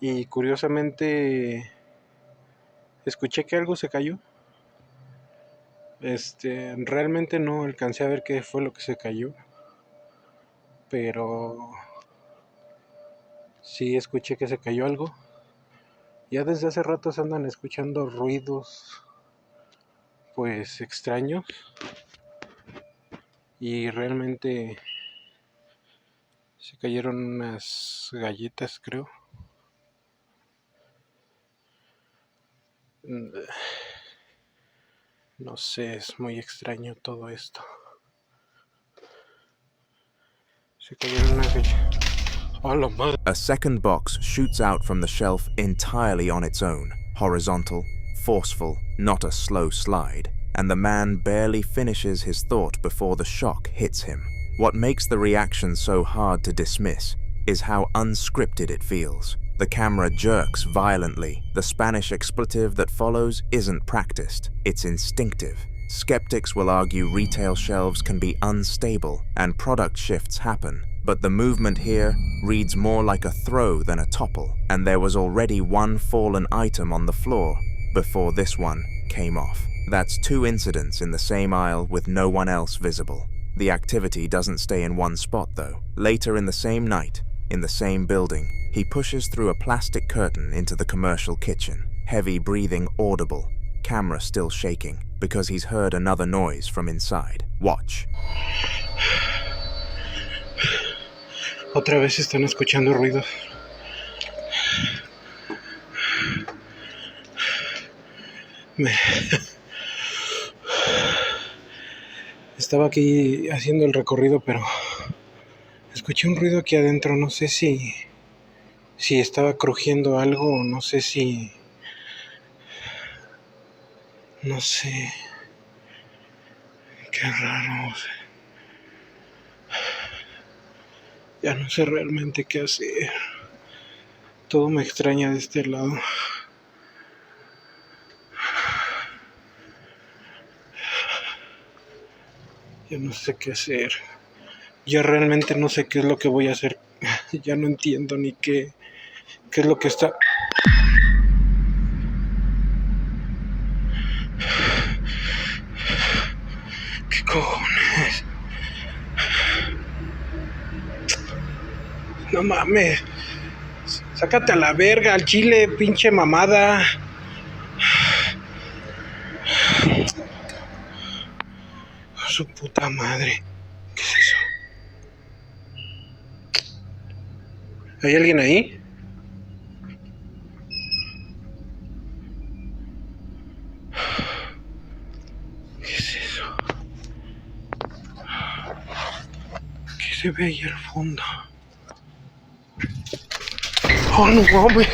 y curiosamente escuché que algo se cayó. Realmente no alcancé a ver qué fue lo que se cayó, pero sí escuché que se cayó algo. Ya desde hace rato se andan escuchando ruidos pues extraños, y realmente se cayeron unas galletas, creo. No sé, es muy extraño todo esto. Se cayeron una fecha. Hola, madre. A second box shoots out from the shelf entirely on its own, horizontal, forceful, not a slow slide, and the man barely finishes his thought before the shock hits him. What makes the reaction so hard to dismiss is how unscripted it feels. The camera jerks violently. The Spanish expletive that follows isn't practiced, it's instinctive. Skeptics will argue retail shelves can be unstable and product shifts happen, but the movement here reads more like a throw than a topple, and there was already one fallen item on the floor before this one came off. That's 2 incidents in the same aisle with no one else visible. The activity doesn't stay in one spot though. Later in the same night, in the same building, he pushes through a plastic curtain into the commercial kitchen. Heavy breathing audible, camera still shaking, because he's heard another noise from inside. Watch. Otra vez están escuchando ruidos. Estaba aquí haciendo el recorrido, pero escuché un ruido aquí adentro. No sé si estaba crujiendo algo o no sé si... No sé. Qué raro. Ya no sé realmente qué hacer. Todo me extraña de este lado. Ya no sé qué hacer. Ya realmente no sé qué es lo que voy a hacer. Ya no entiendo ni qué es lo que está... ¿Qué cojones? No mames. Sácate a la verga, al chile, pinche mamada. Su puta madre. ¿Qué es eso? ¿Hay alguien ahí? ¿Qué es eso? ¿Qué se ve ahí al fondo? Oh, no mames.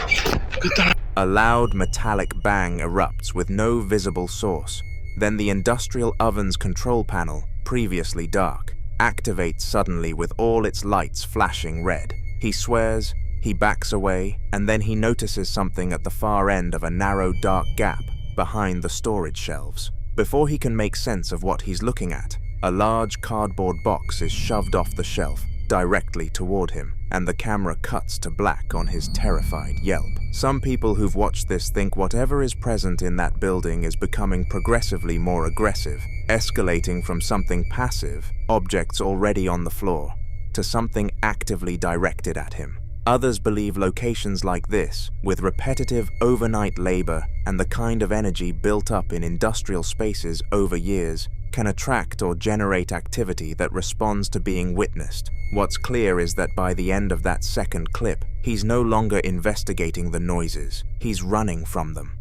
A loud metallic bang erupts with no visible source. Then the industrial oven's control panel, previously dark, activates suddenly with all its lights flashing red. He swears, he backs away, and then he notices something at the far end of a narrow dark gap behind the storage shelves. Before he can make sense of what he's looking at, a large cardboard box is shoved off the shelf directly toward him, and the camera cuts to black on his terrified yelp. Some people who've watched this think whatever is present in that building is becoming progressively more aggressive, escalating from something passive, objects already on the floor, to something actively directed at him. Others believe locations like this, with repetitive overnight labor and the kind of energy built up in industrial spaces over years, can attract or generate activity that responds to being witnessed. What's clear is that by the end of that second clip, he's no longer investigating the noises, he's running from them.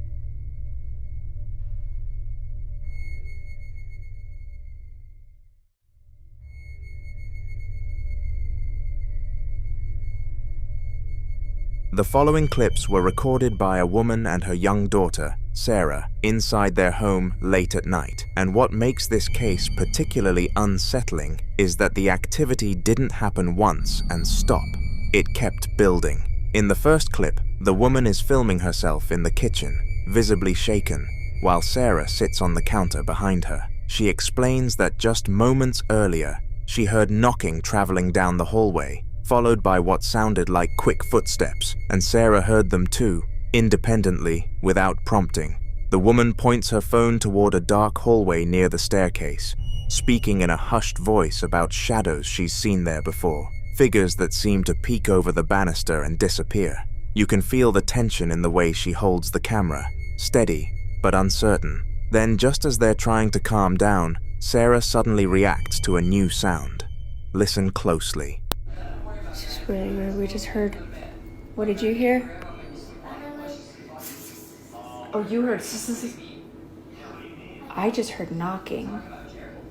The following clips were recorded by a woman and her young daughter, Sarah, inside their home late at night. And what makes this case particularly unsettling is that the activity didn't happen once and stop. It kept building. In the first clip, the woman is filming herself in the kitchen, visibly shaken, while Sarah sits on the counter behind her. She explains that just moments earlier, she heard knocking traveling down the hallway, followed by what sounded like quick footsteps, and Sarah heard them too, independently, without prompting. The woman points her phone toward a dark hallway near the staircase, speaking in a hushed voice about shadows she's seen there before, figures that seem to peek over the banister and disappear. You can feel the tension in the way she holds the camera, steady but uncertain. Then, just as they're trying to calm down, Sarah suddenly reacts to a new sound. Listen closely. It's just really weird. We just heard. What did you hear? Oh, you heard. I just heard knocking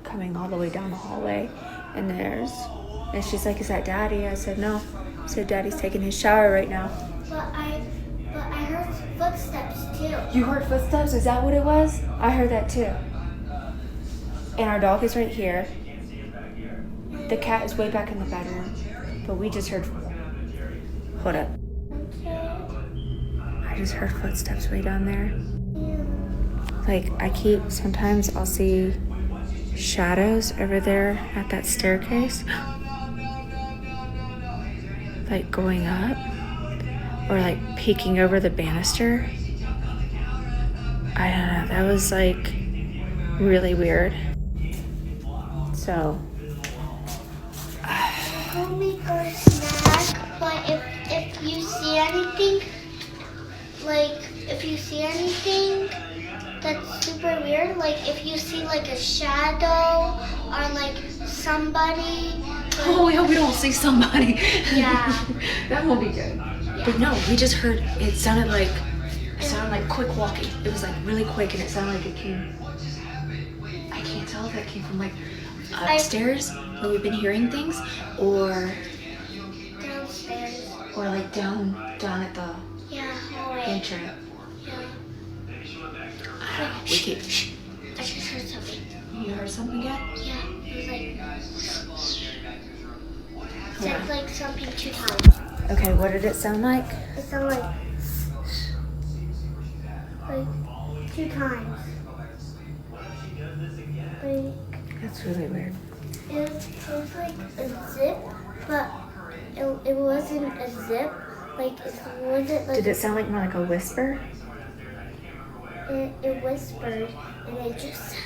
coming all the way down the hallway. And she's like, is that Daddy? I said, no. I said, Daddy's taking his shower right now. But I heard footsteps too. You heard footsteps? Is that what it was? I heard that too. And our dog is right here. The cat is way back in the bedroom. But we just heard... Hold up. I just heard footsteps way down there. Like, sometimes I'll see shadows over there at that staircase. Like going up. Or like peeking over the banister. I don't know. That was like really weird. So. Go make our snack, but if you see anything, that's super weird, like if you see like a shadow or like somebody. Oh, we hope we don't see somebody. Yeah. That won't be good. Yeah. But no, we just heard, it sounded like quick walking. It was like really quick and it sounded like it came, I can't tell if that came from like upstairs where we've been hearing things or Downstairs. Or like down at the hallway. entry. Yeah. We keep. I just heard something. You heard something again? Yeah. It was like. Said like something 2 times. Okay, what did it sound like? It sounded like 2 times. Like. That's really weird. It was like a zip, but it wasn't a zip. Like it wasn't like. Did it sound like more like a whisper? It whispered, and it just said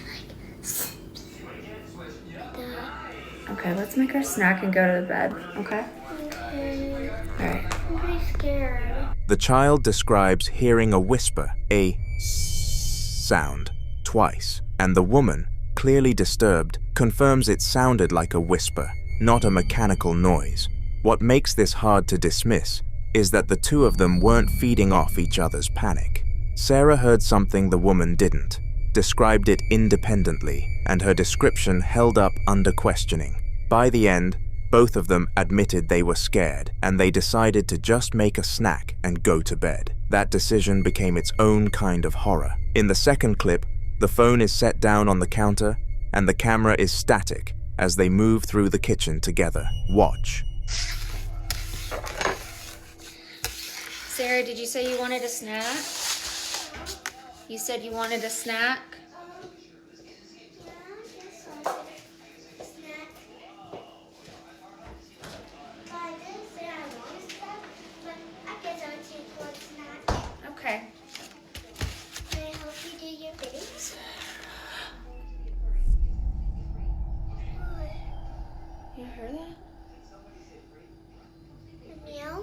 like that. Okay, let's make our snack and go to the bed. Okay. Okay. All right. I'm pretty scared. The child describes hearing a whisper, a sound, twice, and the woman, clearly disturbed, confirms it sounded like a whisper, not a mechanical noise. What makes this hard to dismiss is that the two of them weren't feeding off each other's panic. Sarah heard something the woman didn't, described it independently, and her description held up under questioning. By the end, both of them admitted they were scared, and they decided to just make a snack and go to bed. That decision became its own kind of horror. In the second clip, the phone is set down on the counter, and the camera is static as they move through the kitchen together. Watch. Sarah, did you say you wanted a snack? You said you wanted a snack? Okay. Can I help you do your things? You heard that? Meow?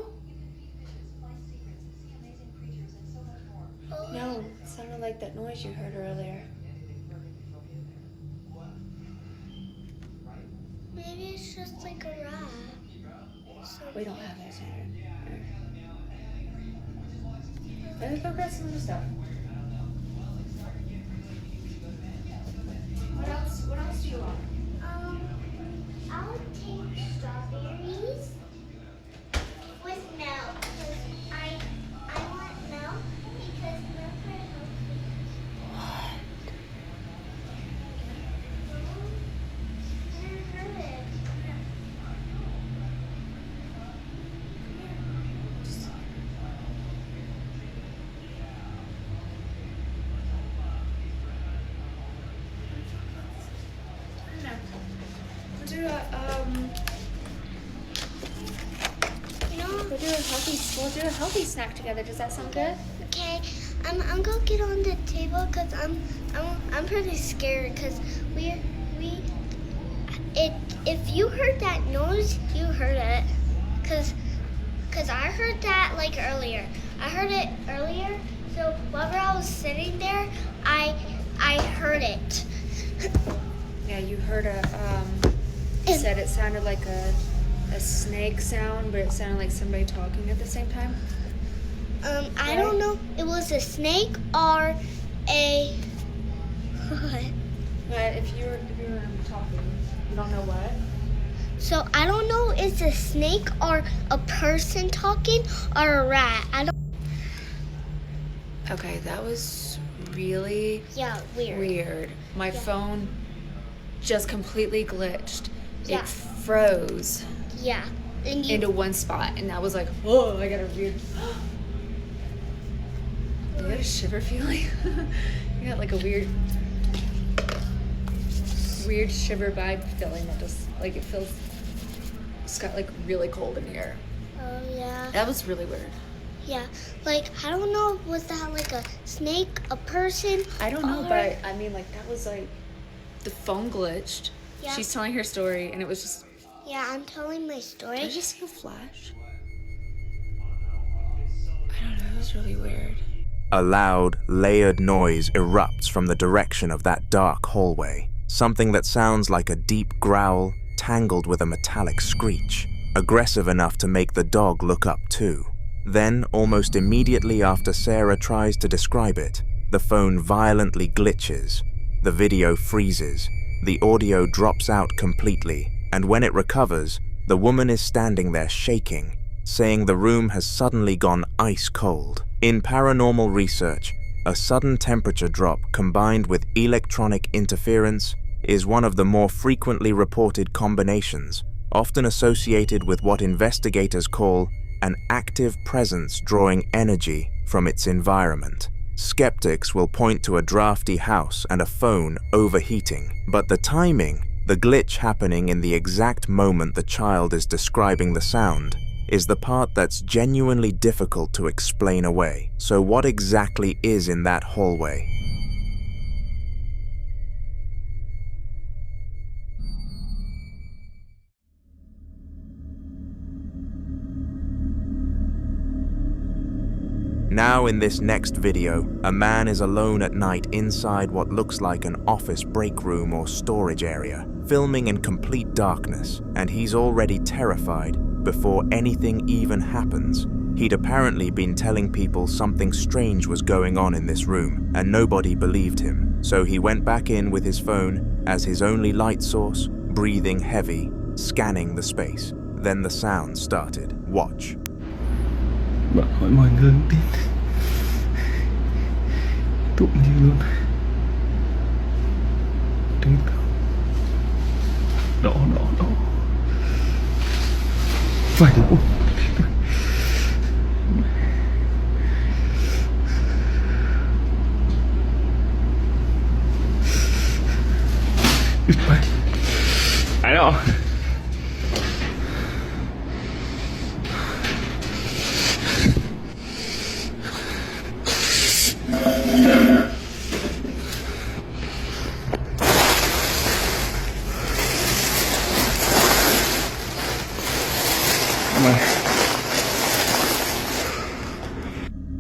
No, it sounded like that noise you heard earlier. Maybe it's just like a rat. So We don't have that here. Let's go grab some of the stuff. What else do you want? I'll take strawberries with milk. I want milk because milk are healthy. I heard it. We'll do a healthy snack together. Does that sound good? Okay, I'm gonna get on the table because I'm pretty scared because if you heard that noise, you heard it because I heard that like earlier. I heard it earlier, so while I was sitting there, I heard it. Yeah, you heard you said it sounded like a snake sound, but it sounded like somebody talking at the same time. I don't know. It was a snake or a. What? But if you were talking, you don't know what? So I don't know. It's a snake or a person talking or a rat. I don't. Okay, that was really weird. My phone just completely glitched. Yeah. It froze Yeah. And into one spot, and I was like, "Whoa!" I got a weird. You got a shiver feeling? You got like a weird shiver vibe feeling that just like it feels. It's got like really cold in here. Oh yeah. That was really weird. Yeah. Like I don't know. Was that like a snake, a person? I don't know, but I mean, like that was like the phone glitched. Yeah. She's telling her story, and it was just. Yeah, I'm telling my story. Did I just see a flash? I don't know. It was really weird. A loud, layered noise erupts from the direction of that dark hallway. Something that sounds like a deep growl tangled with a metallic screech, aggressive enough to make the dog look up too. Then, almost immediately after Sarah tries to describe it, the phone violently glitches. The video freezes. The audio drops out completely, and when it recovers, the woman is standing there shaking, saying the room has suddenly gone ice cold. In paranormal research, a sudden temperature drop combined with electronic interference is one of the more frequently reported combinations, often associated with what investigators call an active presence drawing energy from its environment. Skeptics will point to a drafty house and a phone overheating, but the timing, the glitch happening in the exact moment the child is describing the sound, is the part that's genuinely difficult to explain away. So what exactly is in that hallway? Now in this next video, a man is alone at night inside what looks like an office break room or storage area, filming in complete darkness, and he's already terrified before anything even happens. He'd apparently been telling people something strange was going on in this room, and nobody believed him. So he went back in with his phone as his only light source, breathing heavy, scanning the space. Then the sound started. Watch. Bạn hỏi mọi người không tin. Tụi như luôn. Đứng đỏ. Phải đúng. I know.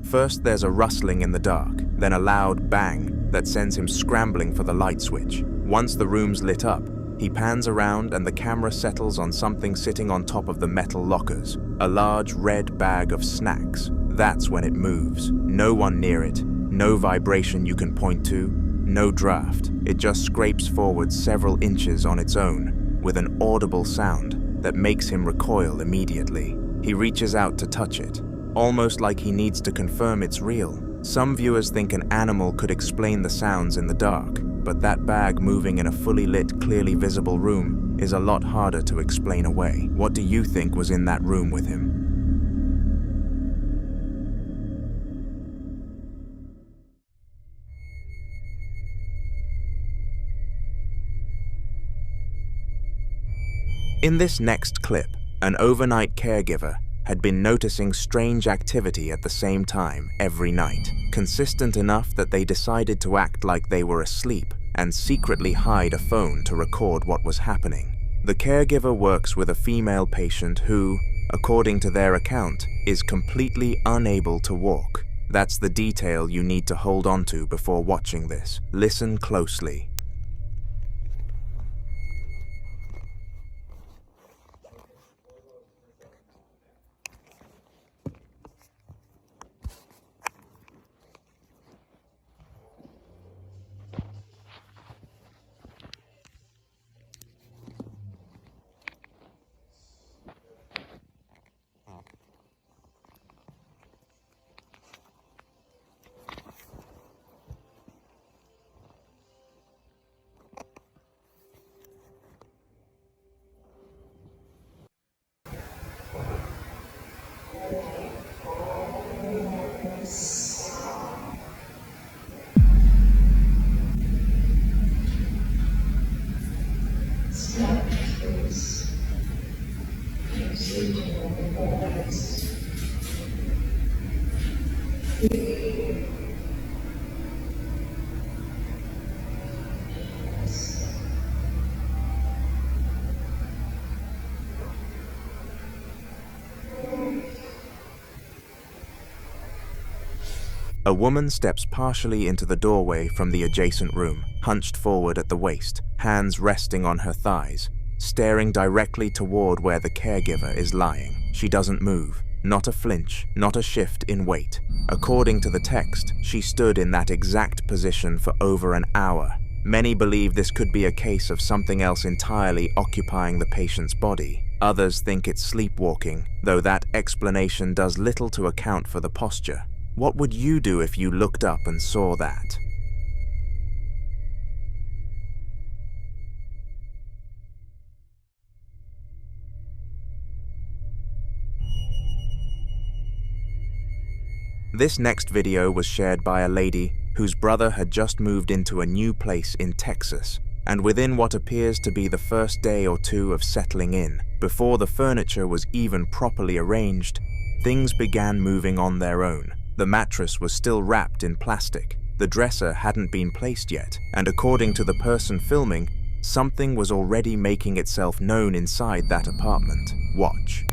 First, there's a rustling in the dark, then a loud bang that sends him scrambling for the light switch. Once the room's lit up, he pans around and the camera settles on something sitting on top of the metal lockers, a large red bag of snacks. That's when it moves. No one near it, no vibration you can point to, no draft. It just scrapes forward several inches on its own, with an audible sound that makes him recoil immediately. He reaches out to touch it, almost like he needs to confirm it's real. Some viewers think an animal could explain the sounds in the dark, but that bag moving in a fully lit, clearly visible room is a lot harder to explain away. What do you think was in that room with him? In this next clip, an overnight caregiver had been noticing strange activity at the same time every night, consistent enough that they decided to act like they were asleep and secretly hide a phone to record what was happening. The caregiver works with a female patient who, according to their account, is completely unable to walk. That's the detail you need to hold on to before watching this. Listen closely. A woman steps partially into the doorway from the adjacent room, hunched forward at the waist, hands resting on her thighs, staring directly toward where the caregiver is lying. She doesn't move, not a flinch, not a shift in weight. According to the text, she stood in that exact position for over an hour. Many believe this could be a case of something else entirely occupying the patient's body. Others think it's sleepwalking, though that explanation does little to account for the posture. What would you do if you looked up and saw that? This next video was shared by a lady whose brother had just moved into a new place in Texas, and within what appears to be the first day or two of settling in, before the furniture was even properly arranged, things began moving on their own. The mattress was still wrapped in plastic, the dresser hadn't been placed yet, and according to the person filming, something was already making itself known inside that apartment. Watch.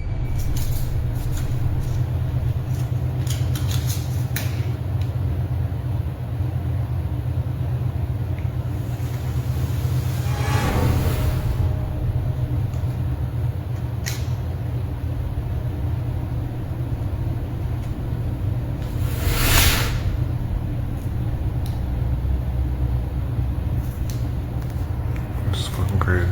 This is fucking crazy.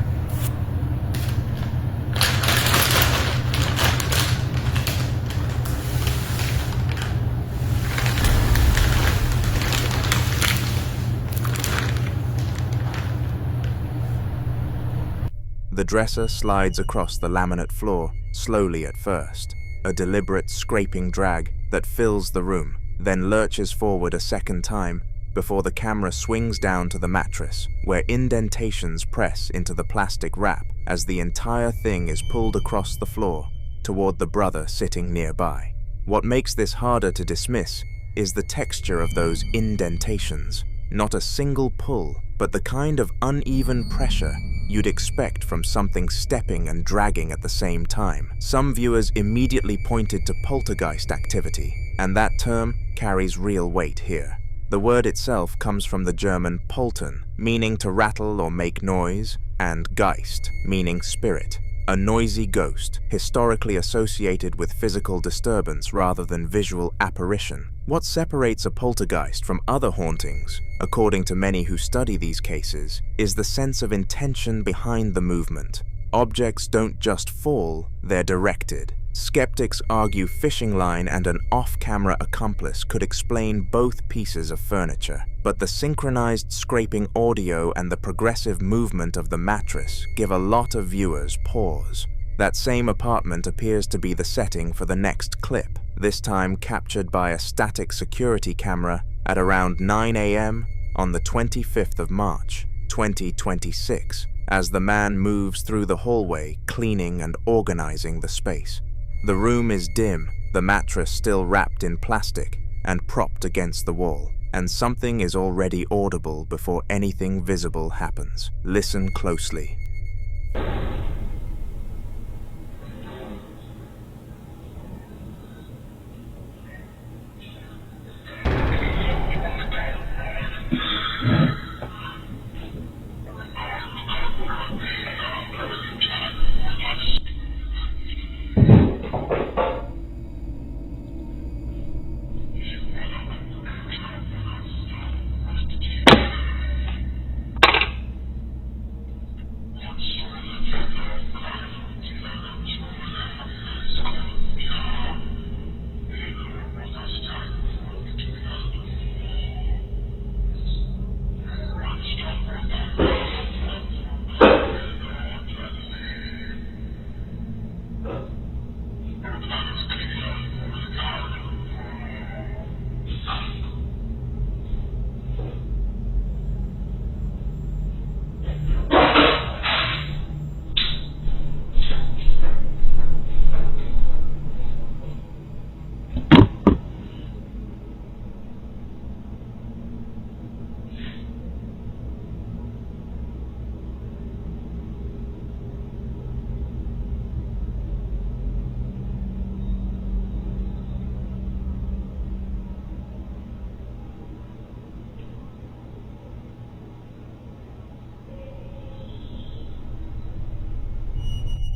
The dresser slides across the laminate floor, slowly at first, a deliberate scraping drag that fills the room, then lurches forward a second time before the camera swings down to the mattress, where indentations press into the plastic wrap as the entire thing is pulled across the floor toward the brother sitting nearby. What makes this harder to dismiss is the texture of those indentations. Not a single pull, but the kind of uneven pressure you'd expect from something stepping and dragging at the same time. Some viewers immediately pointed to poltergeist activity, and that term carries real weight here. The word itself comes from the German poltern, meaning to rattle or make noise, and Geist, meaning spirit, a noisy ghost, historically associated with physical disturbance rather than visual apparition. What separates a poltergeist from other hauntings, according to many who study these cases, is the sense of intention behind the movement. Objects don't just fall, they're directed. Skeptics argue fishing line and an off-camera accomplice could explain both pieces of furniture, but the synchronized scraping audio and the progressive movement of the mattress give a lot of viewers pause. That same apartment appears to be the setting for the next clip, this time captured by a static security camera at around 9 a.m. on the 25th of March, 2026, as the man moves through the hallway, cleaning and organizing the space. The room is dim, the mattress still wrapped in plastic and propped against the wall, and something is already audible before anything visible happens. Listen closely.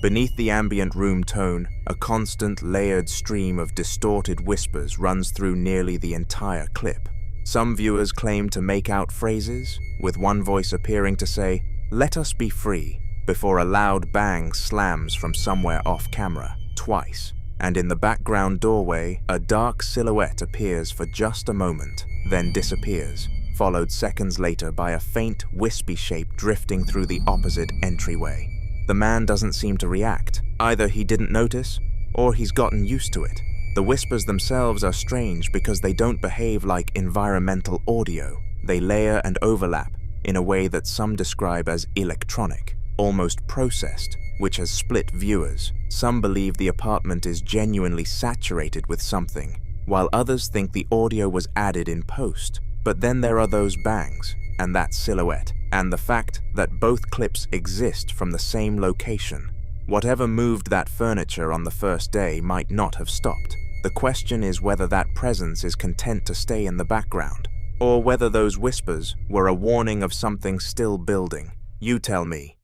Beneath the ambient room tone, a constant layered stream of distorted whispers runs through nearly the entire clip. Some viewers claim to make out phrases, with one voice appearing to say, "Let us be free," before a loud bang slams from somewhere off camera, twice, and in the background doorway, a dark silhouette appears for just a moment, then disappears, followed seconds later by a faint, wispy shape drifting through the opposite entryway. The man doesn't seem to react. Either he didn't notice, or he's gotten used to it. The whispers themselves are strange because they don't behave like environmental audio. They layer and overlap in a way that some describe as electronic, almost processed, which has split viewers. Some believe the apartment is genuinely saturated with something, while others think the audio was added in post. But then there are those bangs, and that silhouette, and the fact that both clips exist from the same location. Whatever moved that furniture on the first day might not have stopped. The question is whether that presence is content to stay in the background, or whether those whispers were a warning of something still building. You tell me.